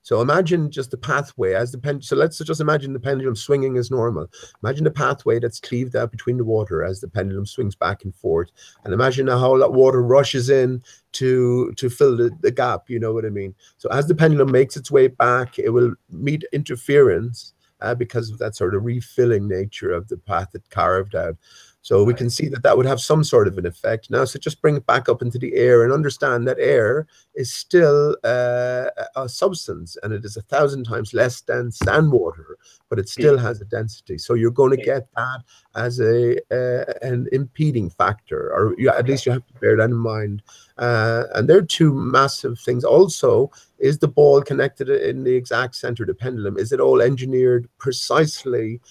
So imagine just the pathway as the pendulum. So let's just imagine the pendulum swinging as normal. Imagine the pathway that's cleaved out between the water as the pendulum swings back and forth. And imagine how that water rushes in to fill the gap. You know what I mean? So as the pendulum makes its way back, it will meet interference because of that sort of refilling nature of the path it carved out. So we can see that that would have some sort of an effect. Now, so just bring it back up into the air and understand that air is still a substance, and it is 1,000 times less dense than water, but it still has a density. So you're going to get that as an impeding factor, or at least you have to bear that in mind. And there are two massive things. Also, is the ball connected in the exact center of the pendulum? Is it all engineered precisely,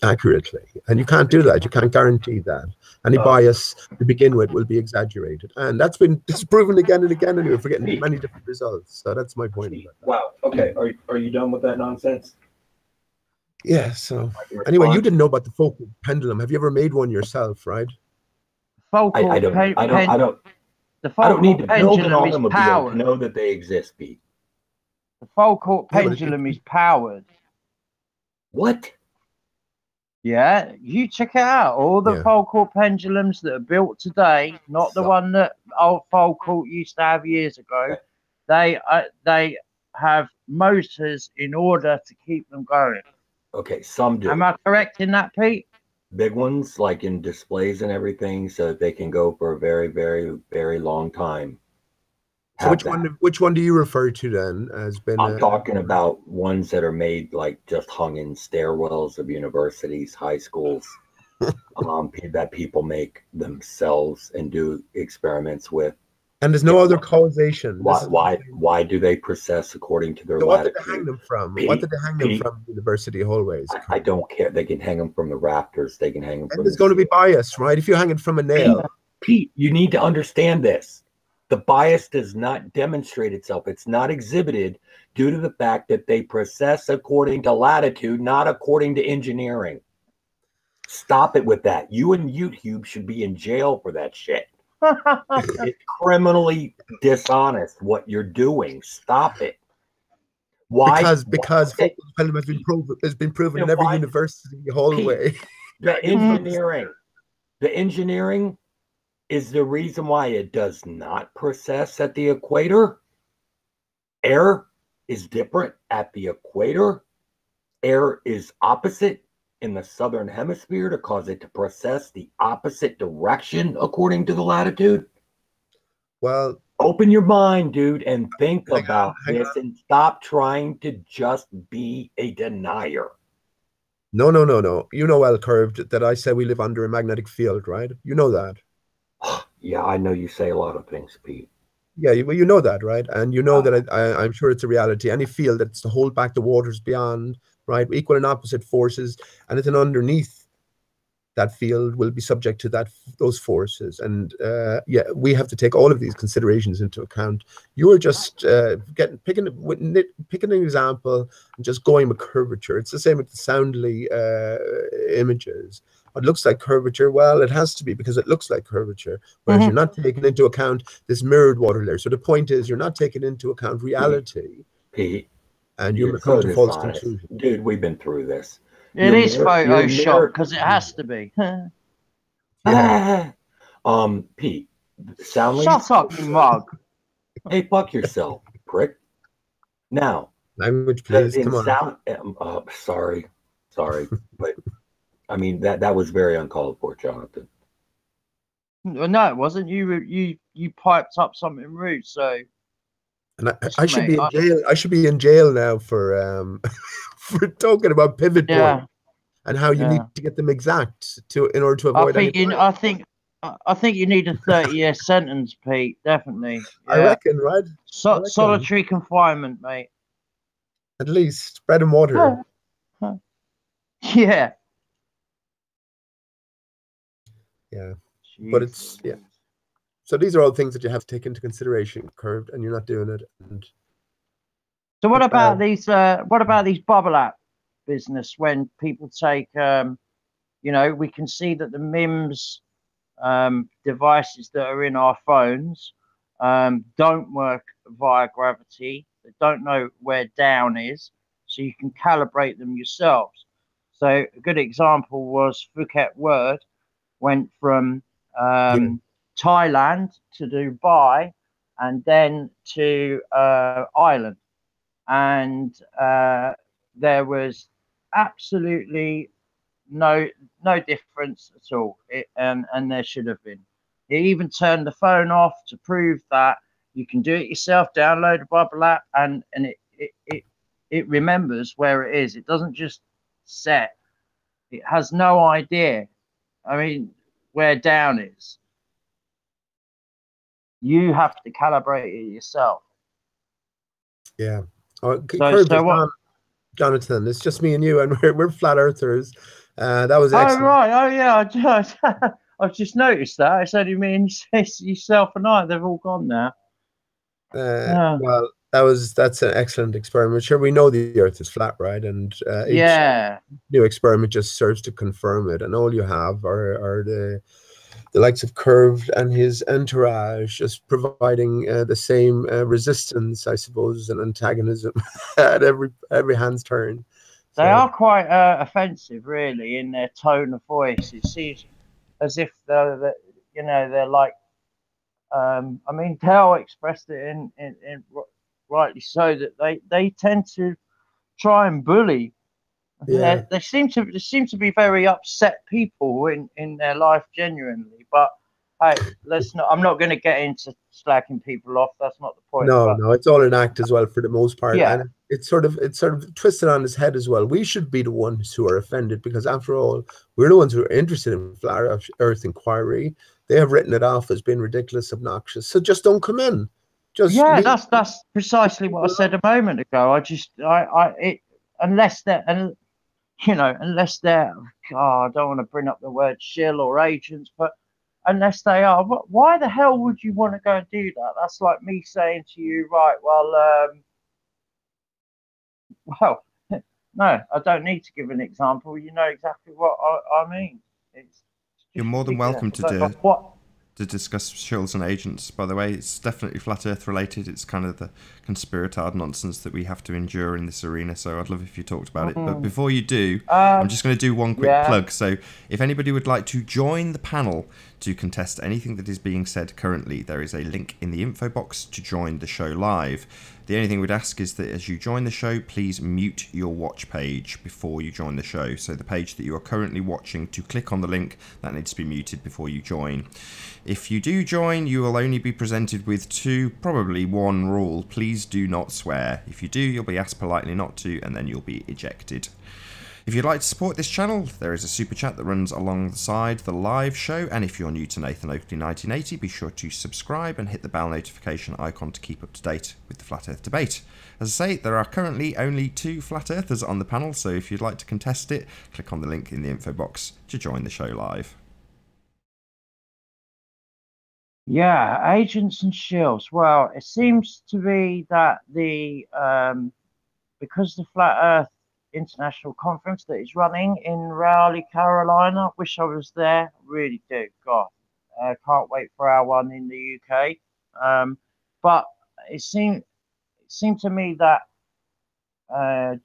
accurately? And you can't do that. You can't guarantee that. Any bias to begin with will be exaggerated, and that's been disproven again and again, and we're getting many different results. So that's my point about that. Wow. Okay. Are you done with that nonsense? Yeah. So anyway, you didn't know about the Foucault pendulum. Have you ever made one yourself? Right? Foucault I don't need to build an automobile to know that they exist, Pete. The Foucault pendulum is powered. What? Yeah, you check it out. All the Foucault pendulums that are built today, not the one that old Foucault used to have years ago, they have motors in order to keep them going. Okay, some do. Am I correct in that, Pete? Big ones, like in displays and everything, so that they can go for a very, very, very long time. So which one do you refer to then as been? I'm talking about ones that are made like just hung in stairwells of universities, high schools, that people make themselves and do experiments with. And there's no other causation. Why do they process according to their latitude? What did they hang them from? What did they hang them from university hallways? I don't care. They can hang them from the rafters. They can hang them from. There's going to be bias, right? If you hang it from a nail. Pete, you need to understand this. The bias does not demonstrate itself. It's not exhibited due to the fact that they process according to latitude, not according to engineering. Stop it with that. You and YouTube should be in jail for that shit. It's criminally dishonest what you're doing. Stop it. Why? Because Pendulum has been proven in every university hallway. Pete, the engineering is the reason why it does not process at the equator. Air is different at the equator. Air is opposite in the southern hemisphere to cause it to process the opposite direction according to the latitude. Well, open your mind, dude, and think about this and stop trying to just be a denier. No. You know well, Curved, that I say we live under a magnetic field, right? You know that. Yeah, I know you say a lot of things, Pete. Yeah, well, you know that, right? And you know that I'm sure it's a reality. Any field that's to hold back the waters beyond, right? Equal and opposite forces, and it's an underneath that field will be subject to those forces. And we have to take all of these considerations into account. You are just picking an example and just going with curvature. It's the same with the Soundly images. What looks like curvature, well, it has to be because it looks like curvature. Whereas you're not taking into account this mirrored water layer. So the point is, you're not taking into account reality. Pete, and you're coming to false conclusions. Dude, we've been through this. It is Photoshop because it has to be. Pete, Soundly. Shut up, you mug. Hey, fuck yourself, prick. Now, language, please. Come on. Sorry, but I mean that was very uncalled for, Jonathan. No, it wasn't. You piped up something rude, so. And I should be in jail. I should be in jail now for for talking about pivot points and how you need to get them exact in order to avoid. I think you need a 30-year sentence, Pete. Definitely. Yeah. I reckon, right? Solitary confinement, mate. At least bread and water. Yeah. Yeah. Jeez. But it's So these are all things that you have to take into consideration, Curved, and you're not doing it. And so what about these? What about these bubble app business? When people take, we can see that the MIMS devices that are in our phones don't work via gravity. They don't know where down is, so you can calibrate them yourselves. So a good example was Foucault Word went from Thailand to Dubai and then to Ireland. and there was absolutely no difference at all. And there should have been. He even turned the phone off to prove that you can do it yourself. Download a Bubble app, and it remembers where it is. It doesn't just set. It has no idea. I mean, where down is. You have to calibrate it yourself. Yeah. Oh, So what? Jonathan, it's just me and you, and we're flat earthers. That was excellent. Oh right. Oh yeah. I've just noticed that. It's only me and yourself and I. They've all gone now. Well, that's an excellent experiment. Sure, we know the Earth is flat, right? And yeah, new experiment just serves to confirm it. And all you have are the likes of Curved and his entourage, just providing the same resistance, I suppose, and antagonism at every hand's turn. They are quite offensive, really, in their tone of voice. It seems as if they're like. I mean, Dale expressed it in rightly so that they tend to try and bully. Yeah. They seem to be very upset people in their life genuinely. But hey, let's not. I'm not going to get into slacking people off. That's not the point. No, it's all an act as well for the most part. Yeah. And it's sort of twisted on his head as well. We should be the ones who are offended because, after all, we're the ones who are interested in flat Earth inquiry. They have written it off as being ridiculous, obnoxious. So just don't come in. That's precisely what I said a moment ago. Unless they're, I don't want to bring up the word shill or agents, but unless they are, why the hell would you want to go and do that? That's like me saying to you, right, no, I don't need to give an example. You know exactly what I mean. You're more than welcome to discuss shills and agents, by the way. It's definitely flat earth related. It's kind of the conspiratard nonsense that we have to endure in this arena, so I'd love if you talked about it. But before you do, I'm just going to do one quick plug. So if anybody would like to join the panel to contest anything that is being said currently, there is a link in the info box to join the show live. The only thing we'd ask is that as you join the show, please mute your watch page before you join the show. So the page that you are currently watching, to click on the link, that needs to be muted before you join. If you do join, you will only be presented with probably one rule. Please do not swear. If you do, you'll be asked politely not to, and then you'll be ejected. If you'd like to support this channel, there is a super chat that runs alongside the live show, and if you're new to Nathan Oakley 1980, be sure to subscribe and hit the bell notification icon to keep up to date with the Flat Earth debate. As I say, there are currently only 2 Flat Earthers on the panel, so if you'd like to contest it, click on the link in the info box to join the show live. Yeah, agents and shills. Well, it seems to be that because the Flat Earth International Conference that is running in Raleigh, Carolina. Wish I was there. Really do. God, can't wait for our one in the UK. But it seemed to me that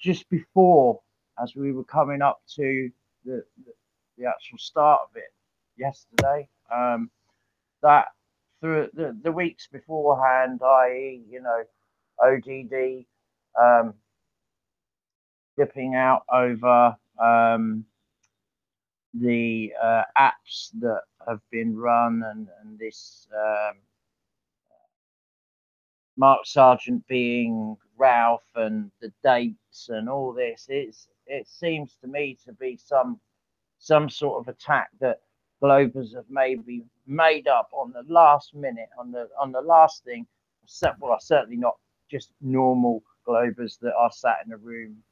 just before, as we were coming up to the actual start of it yesterday, that through the weeks beforehand, i.e., ODD. Dipping out over the apps that have been run and this Mark Sargent being Ralph and the dates and all this. It seems to me to be some sort of attack that Globers have maybe made up on the last minute, on the last thing. Well, certainly not just normal Globers that are sat in a room.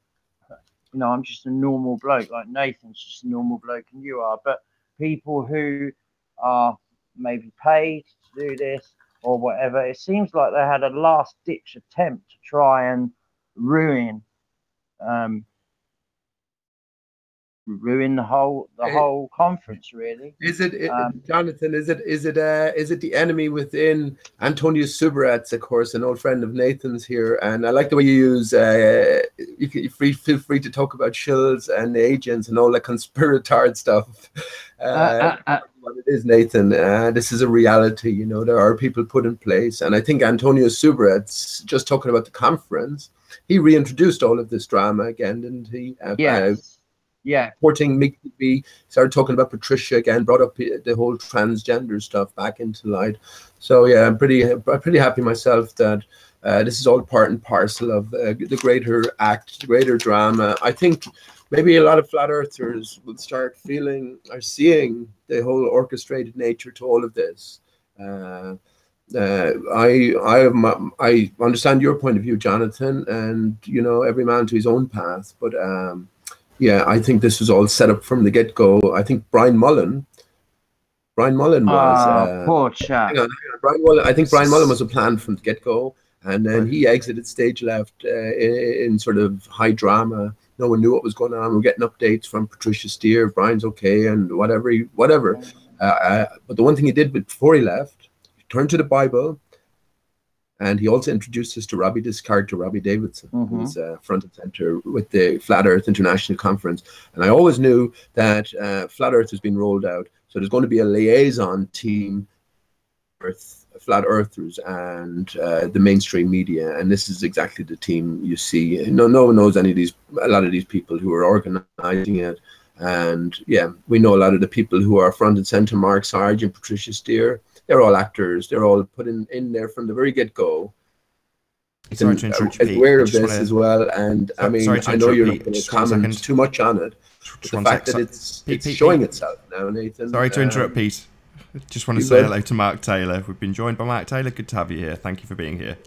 I'm just a normal bloke, like Nathan's just a normal bloke and you are, but people who are maybe paid to do this or whatever, it seems like they had a last ditch attempt to try and ruin the whole conference, really. Is it Jonathan? Is it the enemy within? Antonio Subarats, of course, an old friend of Nathan's here, and I like the way you use. You feel free to talk about shills and agents and all that conspiratard stuff. What it is, Nathan. This is a reality. There are people put in place, and I think Antonio Subarats, just talking about the conference, he reintroduced all of this drama again, didn't he? Yes. Yeah. Porting Mick B, started talking about Patricia again, brought up the whole transgender stuff back into light. So yeah, I'm pretty happy myself that this is all part and parcel of the greater act, the greater drama. I think maybe a lot of flat earthers will start feeling or seeing the whole orchestrated nature to all of this. I understand your point of view, Jonathan, and you know, every man to his own path. But yeah, I think this was all set up from the get-go. I think Brian Mullen was poor chap. hang on, Brian Mullen. I think Brian Mullen was a plan from the get-go, and then he exited stage left in sort of high drama. No one knew what was going on. We're getting updates from Patricia Steer, Brian's okay, and whatever. But the one thing he did before he left, he turned to the Bible, and he also introduced us to this character, Robbie Davidson, who's front and center with the Flat Earth International Conference. And I always knew that Flat Earth has been rolled out. So there's going to be a liaison team, Flat Earthers and the mainstream media. And this is exactly the team you see. No one knows a lot of these people who are organizing it. And yeah, we know a lot of the people who are front and center, Mark Sarge and Patricia Steer. They're all actors. They're all put in there from the very get-go. Sorry to interrupt you, Pete. Aware of this as well. And I mean, I know you're not going to comment too much on it. The fact that it's showing itself now, Nathan. Sorry to interrupt, Pete. Just want to say hello to Mark Taylor. We've been joined by Mark Taylor. Good to have you here. Thank you for being here.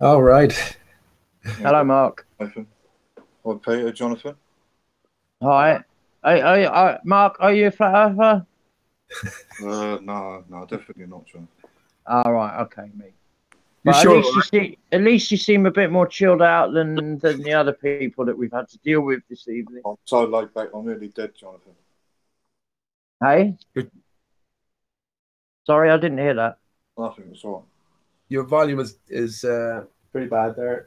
All right. Hello, Mark. Nathan. Hi, Peter. Jonathan. Hi. Mark, are you a flat earther? No, definitely not, John. All right, okay, mate. But at least you seem a bit more chilled out than the other people that we've had to deal with this evening. I'm so laid back. I'm nearly dead, Jonathan. Hey? Sorry, I didn't hear that. Nothing. It's all right. Your volume is pretty bad there.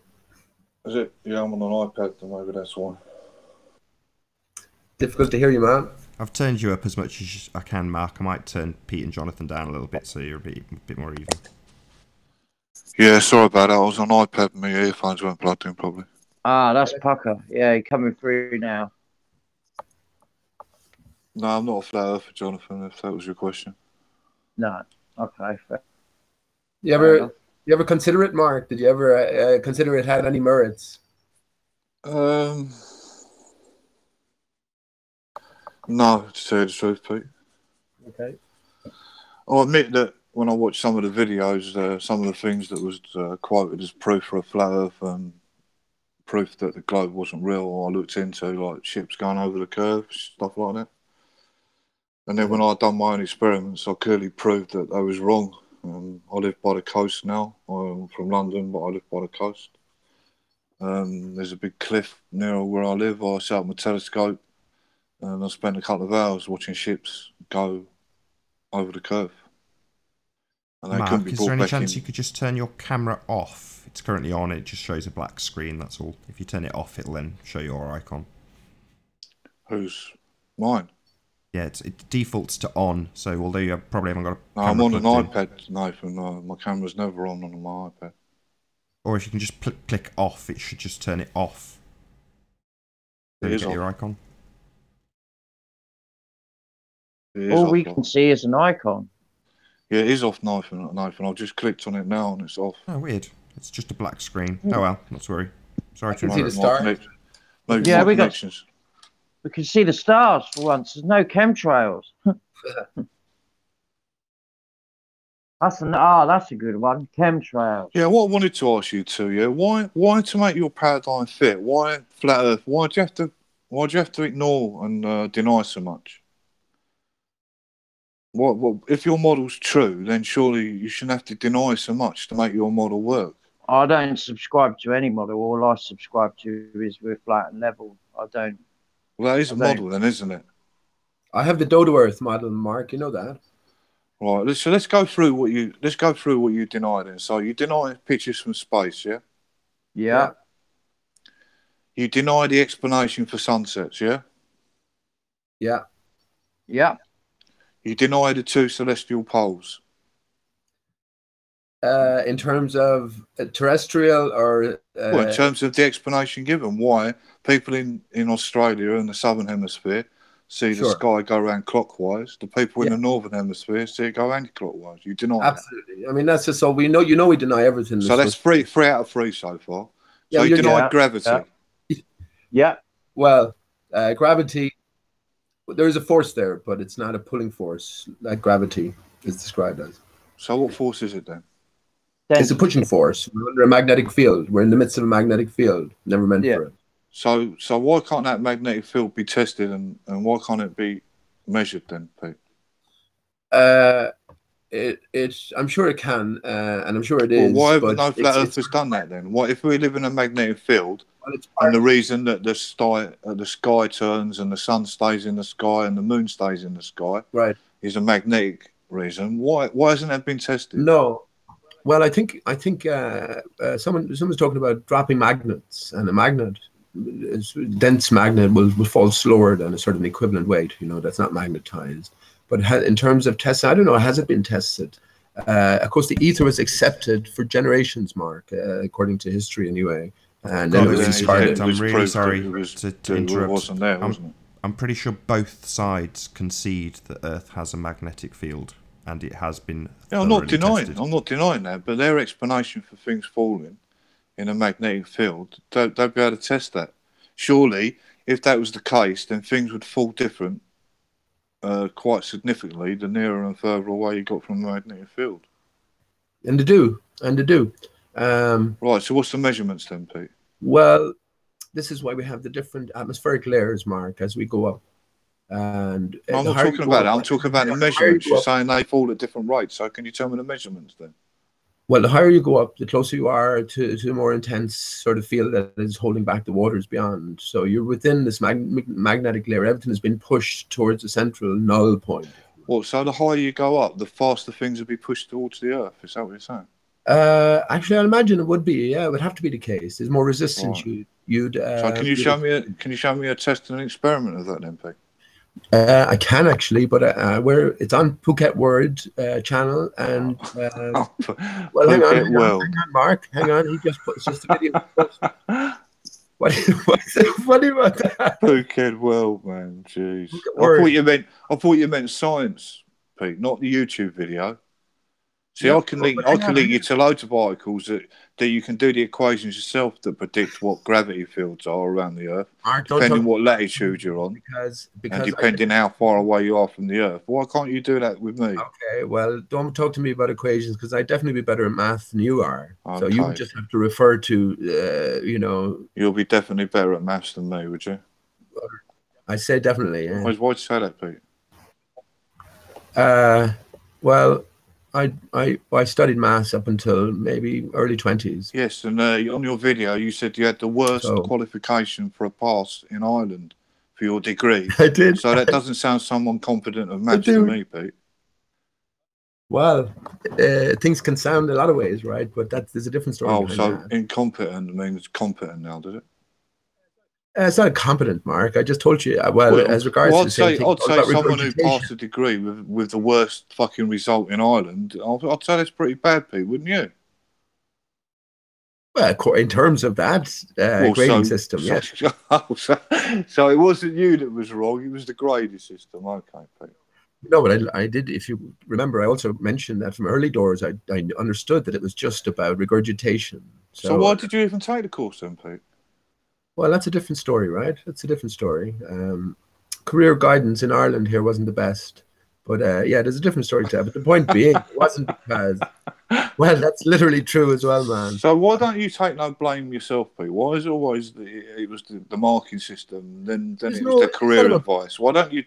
Is it? Yeah, I'm on an iPad, and maybe that's why. Difficult to hear you, man. I've turned you up as much as I can, Mark. I might turn Pete and Jonathan down a little bit so you're a bit more even. Yeah, sorry about that. I was on iPad and my earphones weren't plugged in probably. Ah, that's Pucker. Yeah, you're coming through now. No, I'm not a flat earther, Jonathan, if that was your question. No. Okay, fair. You ever consider it, Mark? Did you ever consider it had any merits? No, to tell you the truth, Pete. Okay. I'll admit that when I watched some of the videos, some of the things that was quoted as proof for a flat earth and proof that the globe wasn't real, I looked into, like ships going over the curve, stuff like that. And then when I done my own experiments, I clearly proved that I was wrong. I live by the coast now. I'm from London, but I live by the coast. There's a big cliff near where I live. I set up my telescope and I spent a couple of hours watching ships go over the curve. And they couldn't be Mark, is brought there any back chance in. you could just turn your camera off? It's currently on, it just shows a black screen, that's all. If you turn it off, it'll then show your icon. Who's? Mine? Yeah, it defaults to on, so although you probably haven't got a No, I'm on an iPad, Nathan. No, my camera's never on my iPad. Or if you can just click off, it should just turn it off. So you get your icon. All we can see is an icon. Yeah, it is off, Nathan. I've just clicked on it now and it's off. Oh, weird. It's just a black screen. Oh well, not to worry. Sorry to see the stars. Yeah, we can see the stars for once. There's no chemtrails. That's a good one. Chemtrails. Yeah, what I wanted to ask you too, yeah, why to make your paradigm fit? Why flat Earth? Why do you have to ignore and deny so much? What if your model's true? Then surely you shouldn't have to deny so much to make your model work. I don't subscribe to any model. All I subscribe to is we're flat and level. I don't. Well, that is a model, then, isn't it? I have the Dodo Earth model, Mark. You know that. Right. So let's go through what you deny then. So you deny pictures from space, yeah? Yeah. You deny the explanation for sunsets, yeah? Yeah. Yeah. You deny the two celestial poles. In terms of terrestrial or well, in terms of the explanation given, why people in Australia in the southern hemisphere see the sky go around clockwise, the people in the northern hemisphere see it go anti-clockwise. You deny absolutely. That. I mean, that's just so we know. You know, we deny everything. So that's three out of three so far. Yeah, so you denied gravity. Yeah. Well, gravity. There is a force there, but it's not a pulling force like gravity is described as. So what force is it then? It's a pushing force. We're under a magnetic field. We're in the midst of a magnetic field. Never meant for it. So why can't that magnetic field be tested and why can't it be measured then, Pete? I'm sure it can, and I'm sure it is. Well, why haven't no flat earthers done that then? What if we live in a magnetic field, and the reason that the sky turns and the sun stays in the sky and the moon stays in the sky, right, is a magnetic reason? Why hasn't that been tested? No. Well, I think someone's talking about dropping magnets, and a magnet, a dense magnet will fall slower than a certain equivalent weight. You know, that's not magnetized. But in terms of testing, I don't know, has it been tested? Of course, the ether was accepted for generations, Mark, according to history anyway. And then it was discarded. I'm really sorry to interrupt. It wasn't there, wasn't it? I'm pretty sure both sides concede that Earth has a magnetic field. And it has been. Yeah, I'm not denying that, but their explanation for things falling in a magnetic field, they'd be able to test that. Surely, if that was the case, then things would fall different quite significantly the nearer and further away you got from the magnetic field. And they do. Right, so what's the measurements then, Pete? Well, this is why we have the different atmospheric layers, Mark, as we go up. And I'm not talking about that. I'm talking about the measurements. You're saying they fall at different rates. So can you tell me the measurements then? Well, the higher you go up, the closer you are to the more intense sort of field that is holding back the waters beyond. So you're within this magnetic layer. Everything has been pushed towards the central null point. Well, so the higher you go up, the faster things will be pushed towards the Earth. Is that what you're saying? Actually, I imagine it would be. Yeah, it would have to be the case. There's more resistance. Right. So can you show me a test and an experiment of that then, Pete? I can actually, but it's on Phuket Word channel, and well, hang on, Mark, hang on. He just put it's just a video. What's so funny about that? Phuket World, man, jeez. I thought you meant science, Pete, not the YouTube video. See, I can link you to loads of articles that you can do the equations yourself that predict what gravity fields are around the Earth, depending what latitude you're on, because and depending how far away you are from the Earth. Why can't you do that with me? Okay, well, don't talk to me about equations because I'd definitely be better at math than you are. Okay. So you would just have to refer to, You'll be definitely better at maths than me, would you? I say definitely, yeah. Why'd you say that, Pete? Well, I studied maths up until maybe early 20s. Yes, and on your video you said you had the worst qualification for a pass in Ireland for your degree. I did. So that doesn't sound someone competent of maths to me, Pete. Well, things can sound a lot of ways, right? But there's a different story. Oh, so incompetent means competent now, does it? It's not a competent, Mark. I just told you. Well, as regards to the same thing, I'd say someone who passed a degree with the worst fucking result in Ireland, I'd say that's pretty bad, Pete, wouldn't you? Well, in terms of that grading system, yes. So it wasn't you that was wrong; it was the grading system. Okay, Pete. No, but I did. If you remember, I also mentioned that from early doors, I understood that it was just about regurgitation. So why did you even take the course then, Pete? Well, that's a different story, right? That's a different story. Career guidance in Ireland here wasn't the best. But yeah, there's a different story to that. But the point being, it wasn't because, well, that's literally true as well, man. So why don't you take no blame yourself, Pete? Why is it always it was the marking system, then it was the career advice? Why don't you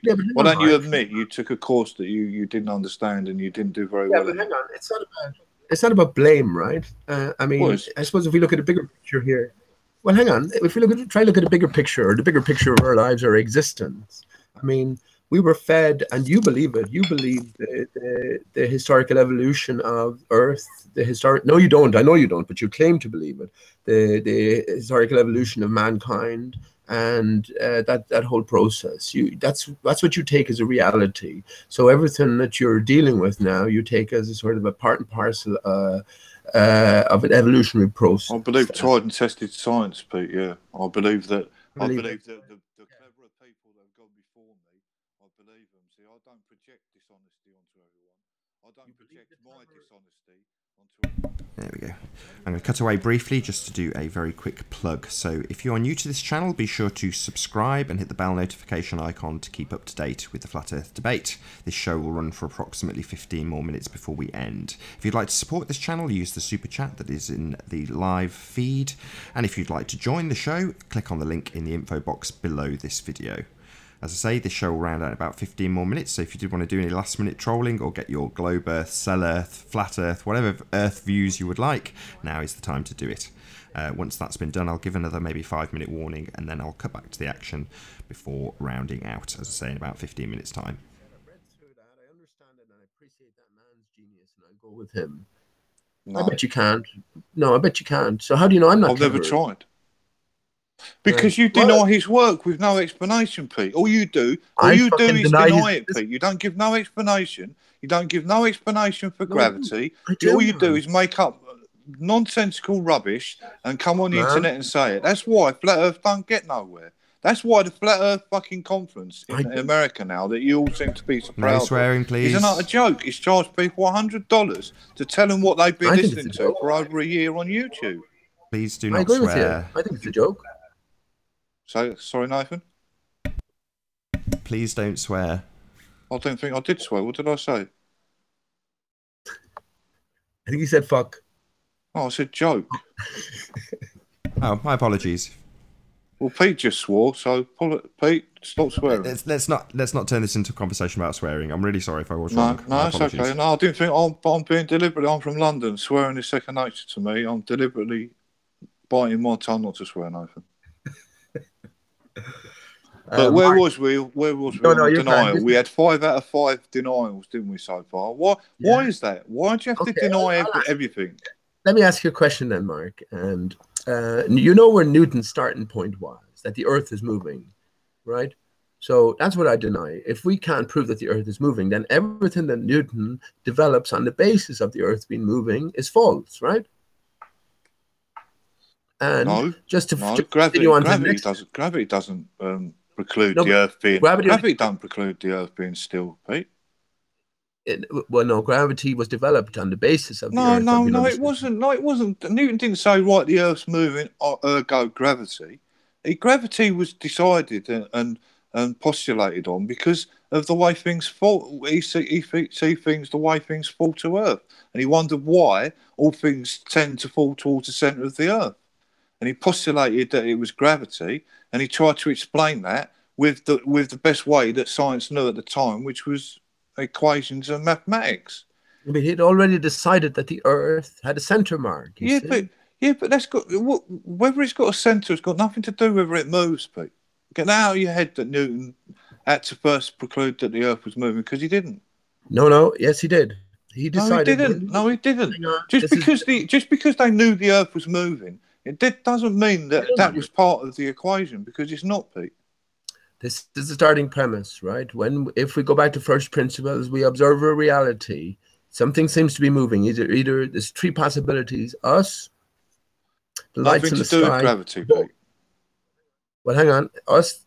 admit you took a course that you didn't understand and you didn't do very well? But hang on, it's not about blame, right? I mean, I suppose if we look at a bigger picture here. Well, hang on. If we try to look at a bigger picture, or the bigger picture of our lives, our existence, I mean, we were fed, and you believe it. You believe the historical evolution of Earth. No, you don't. I know you don't, but you claim to believe it. The historical evolution of mankind, and that whole process. That's what you take as a reality. So everything that you're dealing with now, you take as a sort of a part and parcel of an evolutionary process. I believe tried and tested science, Pete. Yeah, I believe that. I believe that the cleverer people that have gone before me, I believe them. See, I don't project dishonesty onto everyone. I don't project my dishonesty onto. There we go. I'm going to cut away briefly just to do a very quick plug. So if you are new to this channel, be sure to subscribe and hit the bell notification icon to keep up to date with the Flat Earth debate. This show will run for approximately 15 more minutes before we end. If you'd like to support this channel, use the super chat that is in the live feed. And if you'd like to join the show, click on the link in the info box below this video. As I say, this show will round out about 15 more minutes, so if you did want to do any last minute trolling or get your globe earth, cell earth, flat earth, whatever earth views you would like, now is the time to do it. Once that's been done, I'll give another maybe 5-minute warning, and then I'll cut back to the action before rounding out, as I say, in about 15 minutes time. I read through that, I understand it, and I appreciate that man's genius, and I'll go with him. No. I bet you can't. No, I bet you can't. So how do you know I'm not I've never clever? tried. Because you deny his work with no explanation, Pete. All you do is deny it, Pete. You don't give no explanation. You don't give no explanation for gravity. All you do is make up nonsensical rubbish and come on the internet and say it. That's why Flat Earth don't get nowhere. That's why the Flat Earth fucking conference in America now that you all seem to be so proud No swearing, please. It's not a joke. It's charged people $100 to tell them what they've been listening to for over a year on YouTube. Please do not swear. I think it's a joke. So, sorry, Nathan? Please don't swear. I don't think I did swear. What did I say? I think you said fuck. Oh, I said joke. Oh, my apologies. Well, Pete just swore, so Pete, stop swearing. Let's not turn this into a conversation about swearing. I'm really sorry if I was wrong. No, it's okay. No, I didn't think I'm being deliberately. I'm from London. Swearing is second nature to me. I'm deliberately biting my tongue not to swear, Nathan. But where was we? Where was we on denial? We had 5 out of 5 denials, didn't we, so far? Why is that? Why do you have to deny everything? Let me ask you a question then, Mark. And you know where Newton's starting point was, that the Earth is moving, right? So that's what I deny. If we can't prove that the Earth is moving, then everything that Newton develops on the basis of the Earth being moving is false, right? And gravity doesn't preclude the Earth being. Gravity don't preclude the Earth being still, Pete. Well, no, gravity was developed on the basis of the Earth. No, it wasn't. No, it wasn't. Newton didn't say, right, the Earth's moving, ergo gravity. Gravity was decided and postulated on because of the way things fall. He see things the way things fall to Earth, and he wondered why all things tend to fall towards the centre of the Earth. And he postulated that it was gravity, and he tried to explain that with the best way that science knew at the time, which was equations and mathematics. I mean, he'd already decided that the Earth had a centre mark. But that's got whether it's got a centre, it's got nothing to do with whether it moves, Pete. Get that out of your head that Newton had to first preclude that the Earth was moving, because he didn't. No, yes, he did. He decided. No, he didn't. Just because they knew the Earth was moving, it doesn't mean that was part of the equation, because it's not, Pete. This is the starting premise, right? If we go back to first principles, we observe a reality. Something seems to be moving. Either there's 3 possibilities: us, the lights in the sky. Nothing to do with gravity, Pete. Well, hang on. Us,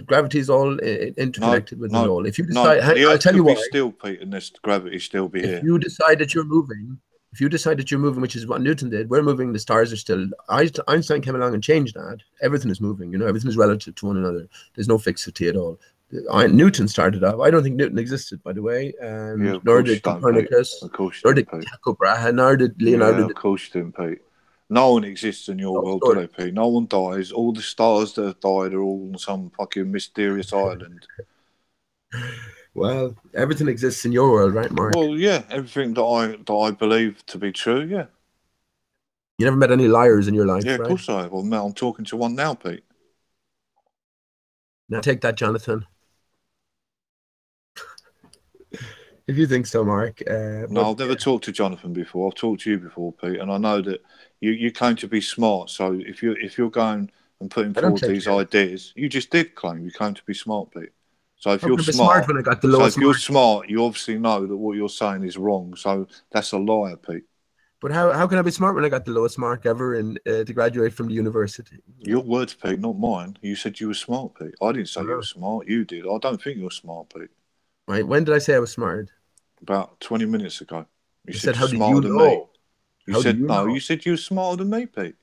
gravity is all interconnected with it all. If you decide, I'll tell you why. Still, Pete, and this gravity still be here. If you decide that you're moving. If you decide that you're moving, which is what Newton did, we're moving, the stars are still. Einstein came along and changed that. Everything is moving, everything is relative to one another. There's no fixity at all. Newton started off. I don't think Newton existed, by the way. Nor did Copernicus, nor did Tycho Brahe, nor did Leonardo. Yeah, of course you didn't, Pete. No one exists in your world, do they, Pete? No one dies. All the stars that have died are all on some fucking mysterious island. Well, everything exists in your world, right, Mark? Well, yeah, everything that I believe to be true, yeah. You never met any liars in your life, yeah, right? Of course I have. Well, I'm talking to one now, Pete. Now take that, Jonathan. If you think so, Mark. No, I've never talked to Jonathan before. I've talked to you before, Pete, and I know that you claim to be smart. So if you're going and putting I don't forward take these it. ideas. You just did claim you claim to be smart, Pete. So if How you're can I be smart, when I got the so lowest if you're mark? smart, you obviously know that what you're saying is wrong. So that's a liar, Pete. But how can I be smart when I got the lowest mark ever in to graduate from the university? Your words, Pete, not mine. You said you were smart, Pete. I didn't say you were smart. You did. I don't think you're smart, Pete. Right? When did I say I was smart? About 20 minutes ago. You said, you're how do you smarter than me. know? You said no. You said you were smarter than me, Pete.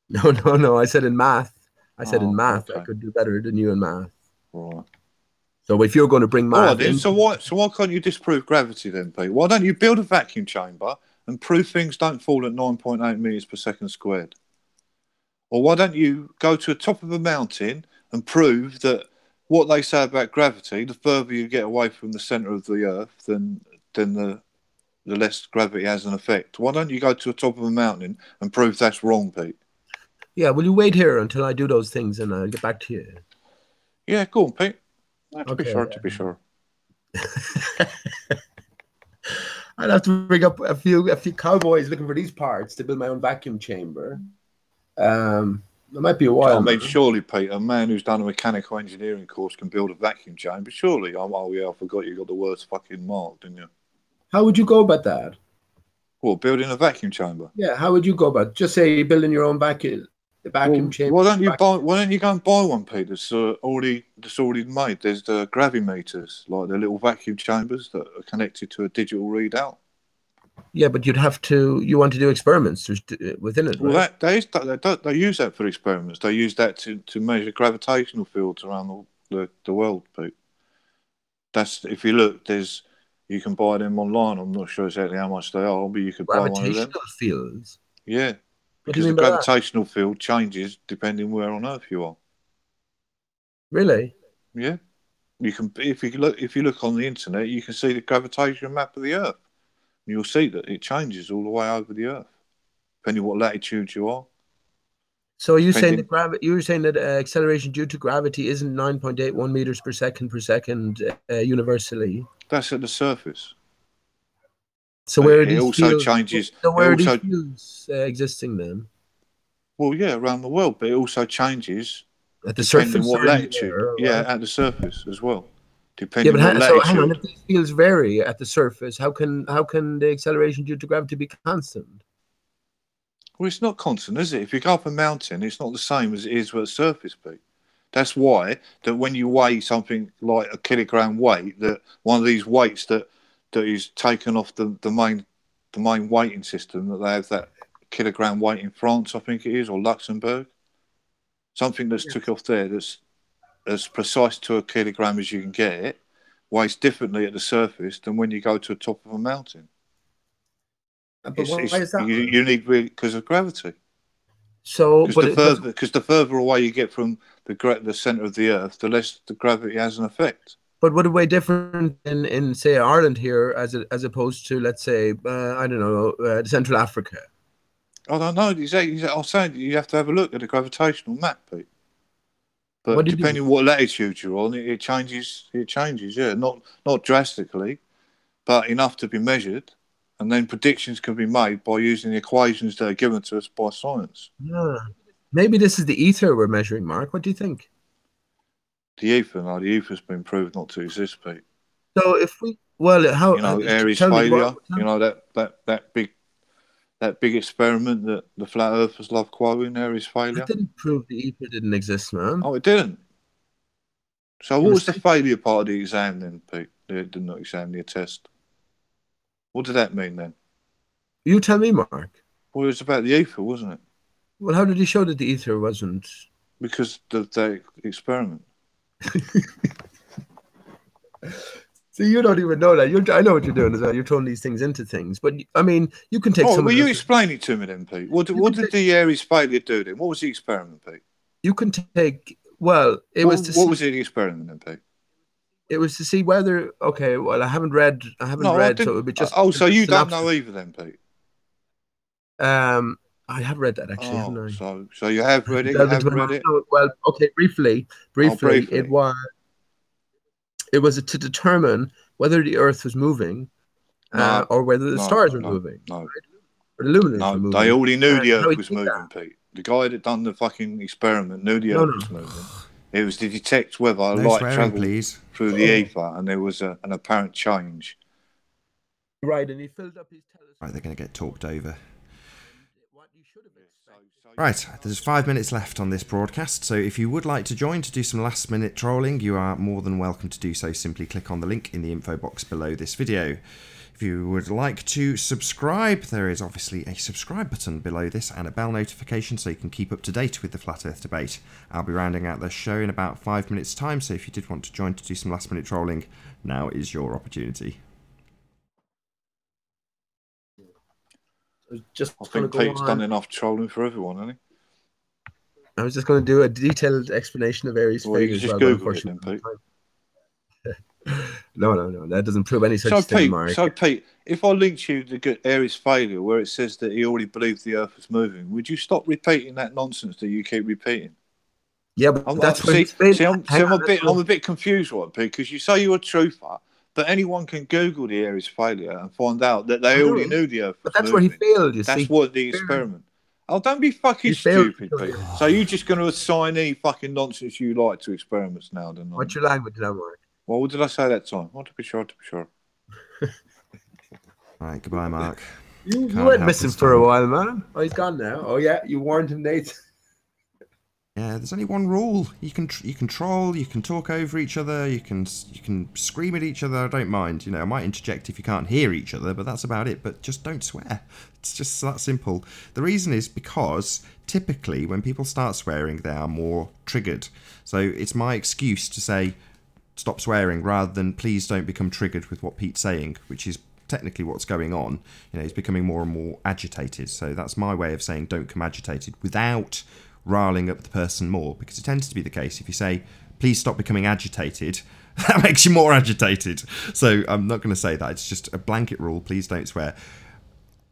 No. I said in math. I said in math okay. I could do better than you in math. Right. So if you're going to bring math in, so why can't you disprove gravity then, Pete? Why don't you build a vacuum chamber and prove things don't fall at 9.8 meters per second squared? Or why don't you go to the top of a mountain and prove that what they say about gravity, the further you get away from the center of the earth, then the less gravity has an effect. Why don't you go to the top of a mountain and prove that's wrong, Pete? Yeah, will you wait here until I do those things and I'll get back to you? Yeah, go on, Pete. To be sure. I'd have to bring up a few cowboys looking for these parts to build my own vacuum chamber. It might be a while. I mean, surely, Pete, a man who's done a mechanical engineering course can build a vacuum chamber. Surely. Oh yeah, I forgot you got the worst fucking mark, didn't you? How would you go about that? What, building a vacuum chamber? Yeah, how would you go about it? Just say you're building your own vacuum chamber. Why don't you go and buy one, Pete? That's already made. There's the gravimeters, like the little vacuum chambers that are connected to a digital readout. Yeah, but you want to do experiments within it. Well, right? they use that for experiments. They use that to measure gravitational fields around the world, Pete. That's, if you look, you can buy them online. I'm not sure exactly how much they are, but you could buy one of them. Gravitational fields. Yeah. Because the gravitational field changes depending where on Earth you are. Really? Yeah. You can, if you look on the internet, you can see the gravitational map of the Earth. You'll see that it changes all the way over the Earth, depending on what latitude you are. So you're saying that acceleration due to gravity isn't 9.81 meters per second universally? That's at the surface. So where are these fields existing then? Well, yeah, around the world, but it also changes at the surface. Depending what latitude. At the surface as well. Depending on latitude. So hang on, if these fields vary at the surface, how can the acceleration due to gravity be constant? Well, it's not constant, is it? If you go up a mountain, it's not the same as it is with a surface, Pete. That's why that when you weigh something like a kilogram weight, that one of these weights that is taken off the main weighting system, that they have that kilogram weight in France, I think it is, or Luxembourg. Something that's took off there that's as precise to a kilogram as you can get it, weighs differently at the surface than when you go to the top of a mountain. But why is that? You need because of gravity. So, because the further away you get from the center of the Earth, the less the gravity has an effect. But would it weigh different in say Ireland here as opposed to, let's say I don't know, Central Africa? I don't know exactly. I'm saying you have to have a look at the gravitational map, Pete. But depending on what latitude you're on, it changes. It changes, yeah, not drastically, but enough to be measured, and then predictions can be made by using the equations that are given to us by science. Yeah. Maybe this is the ether we're measuring, Mark. What do you think? The ether, no, the ether's been proved not to exist, Pete. So if we, Airy's failure, that big experiment that the flat earthers love quoting, Airy's failure. That didn't prove the ether didn't exist, man. Oh, it didn't. So what was the failure part of the exam then, Pete? They did not exam the test. What did that mean then? You tell me, Mark. Well, it was about the ether, wasn't it? Well, how did he show that the ether wasn't? Because of the experiment. See, you don't even know that. I know what you're doing as well. You're throwing these things into things. But, I mean, you can take some... Will you explain it to me then, Pete? What did the Airy's failure do then? What was the experiment, Pete? You can take... Well, it was to see... What was the experiment then, Pete? It was to see whether... Okay, well, I haven't read, so it would be just... Oh, so you don't know either then, Pete? I have read that, actually, haven't I? So you have read it? You haven't read it? Well, okay, briefly. It was to determine whether the Earth was moving or whether the stars were moving. No. Right? Or the luminaries were moving. They already knew the Earth was moving, Pete. The guy that done the fucking experiment knew the No, Earth was moving. It was to detect whether light swearing, travelled please. through the ether, and there was an apparent change. Right, and he filled up his telescope. Right, they're going to get talked over. What you should have expected. Right, there's 5 minutes left on this broadcast, so if you would like to join to do some last minute trolling, you are more than welcome to do so. Simply click on the link in the info box below this video. If you would like to subscribe, there is obviously a subscribe button below this and a bell notification so you can keep up to date with the Flat Earth debate. I'll be rounding out the show in about 5 minutes time, so if you did want to join to do some last minute trolling, now is your opportunity. Just I think Pete's done enough trolling for everyone, hasn't he? I was just going to do a detailed explanation of Aries Well, you can failures. just Well, Google it then, Pete. No, that doesn't prove any such So thing, Pete, Mark. if I linked you to Aries failure, where it says that he already believed the Earth was moving, would you stop repeating that nonsense that you keep repeating? Yeah, but that's what he's been. I'm a bit confused, right, Pete? Because you say you're a truther, but anyone can Google the Aries failure and find out that they already knew the Earth was But that's moving. where he failed. That's what the experiment. Oh, don't be fucking stupid, Pete. So you're just going to assign any fucking nonsense you like to experiments now, then? What's your language now, Mark? Well, what did I say that time? To be sure. Right, goodbye, Mark. You went missing for a while, man. Oh, he's gone now. Oh, yeah, you warned him, Nate. Yeah, there's only one rule. You can troll, you can talk over each other, you can scream at each other. I don't mind. You know, I might interject if you can't hear each other, but that's about it. But just don't swear. It's just that simple. The reason is because typically when people start swearing, they are more triggered. So it's my excuse to say stop swearing rather than please don't become triggered with what Pete's saying, which is technically what's going on. You know, he's becoming more and more agitated. So that's my way of saying don't come agitated without riling up the person more, because it tends to be the case. If you say please stop becoming agitated, that makes you more agitated. So I'm not going to say that. It's just a blanket rule. Please don't swear.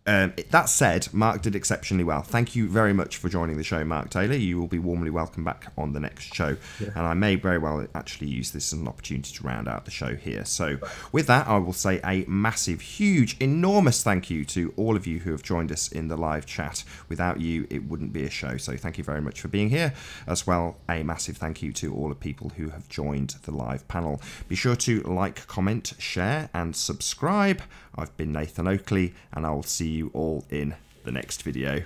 That said, Mark did exceptionally well. Thank you very much for joining the show, Mark Taylor. You will be warmly welcome back on the next show. Yeah. And I may very well actually use this as an opportunity to round out the show here. So with that, I will say a massive, huge, enormous thank you to all of you who have joined us in the live chat. Without you, it wouldn't be a show. So thank you very much for being here. As well, a massive thank you to all the people who have joined the live panel. Be sure to like, comment, share, and subscribe. I've been Nathan Oakley, and I will see you all in the next video.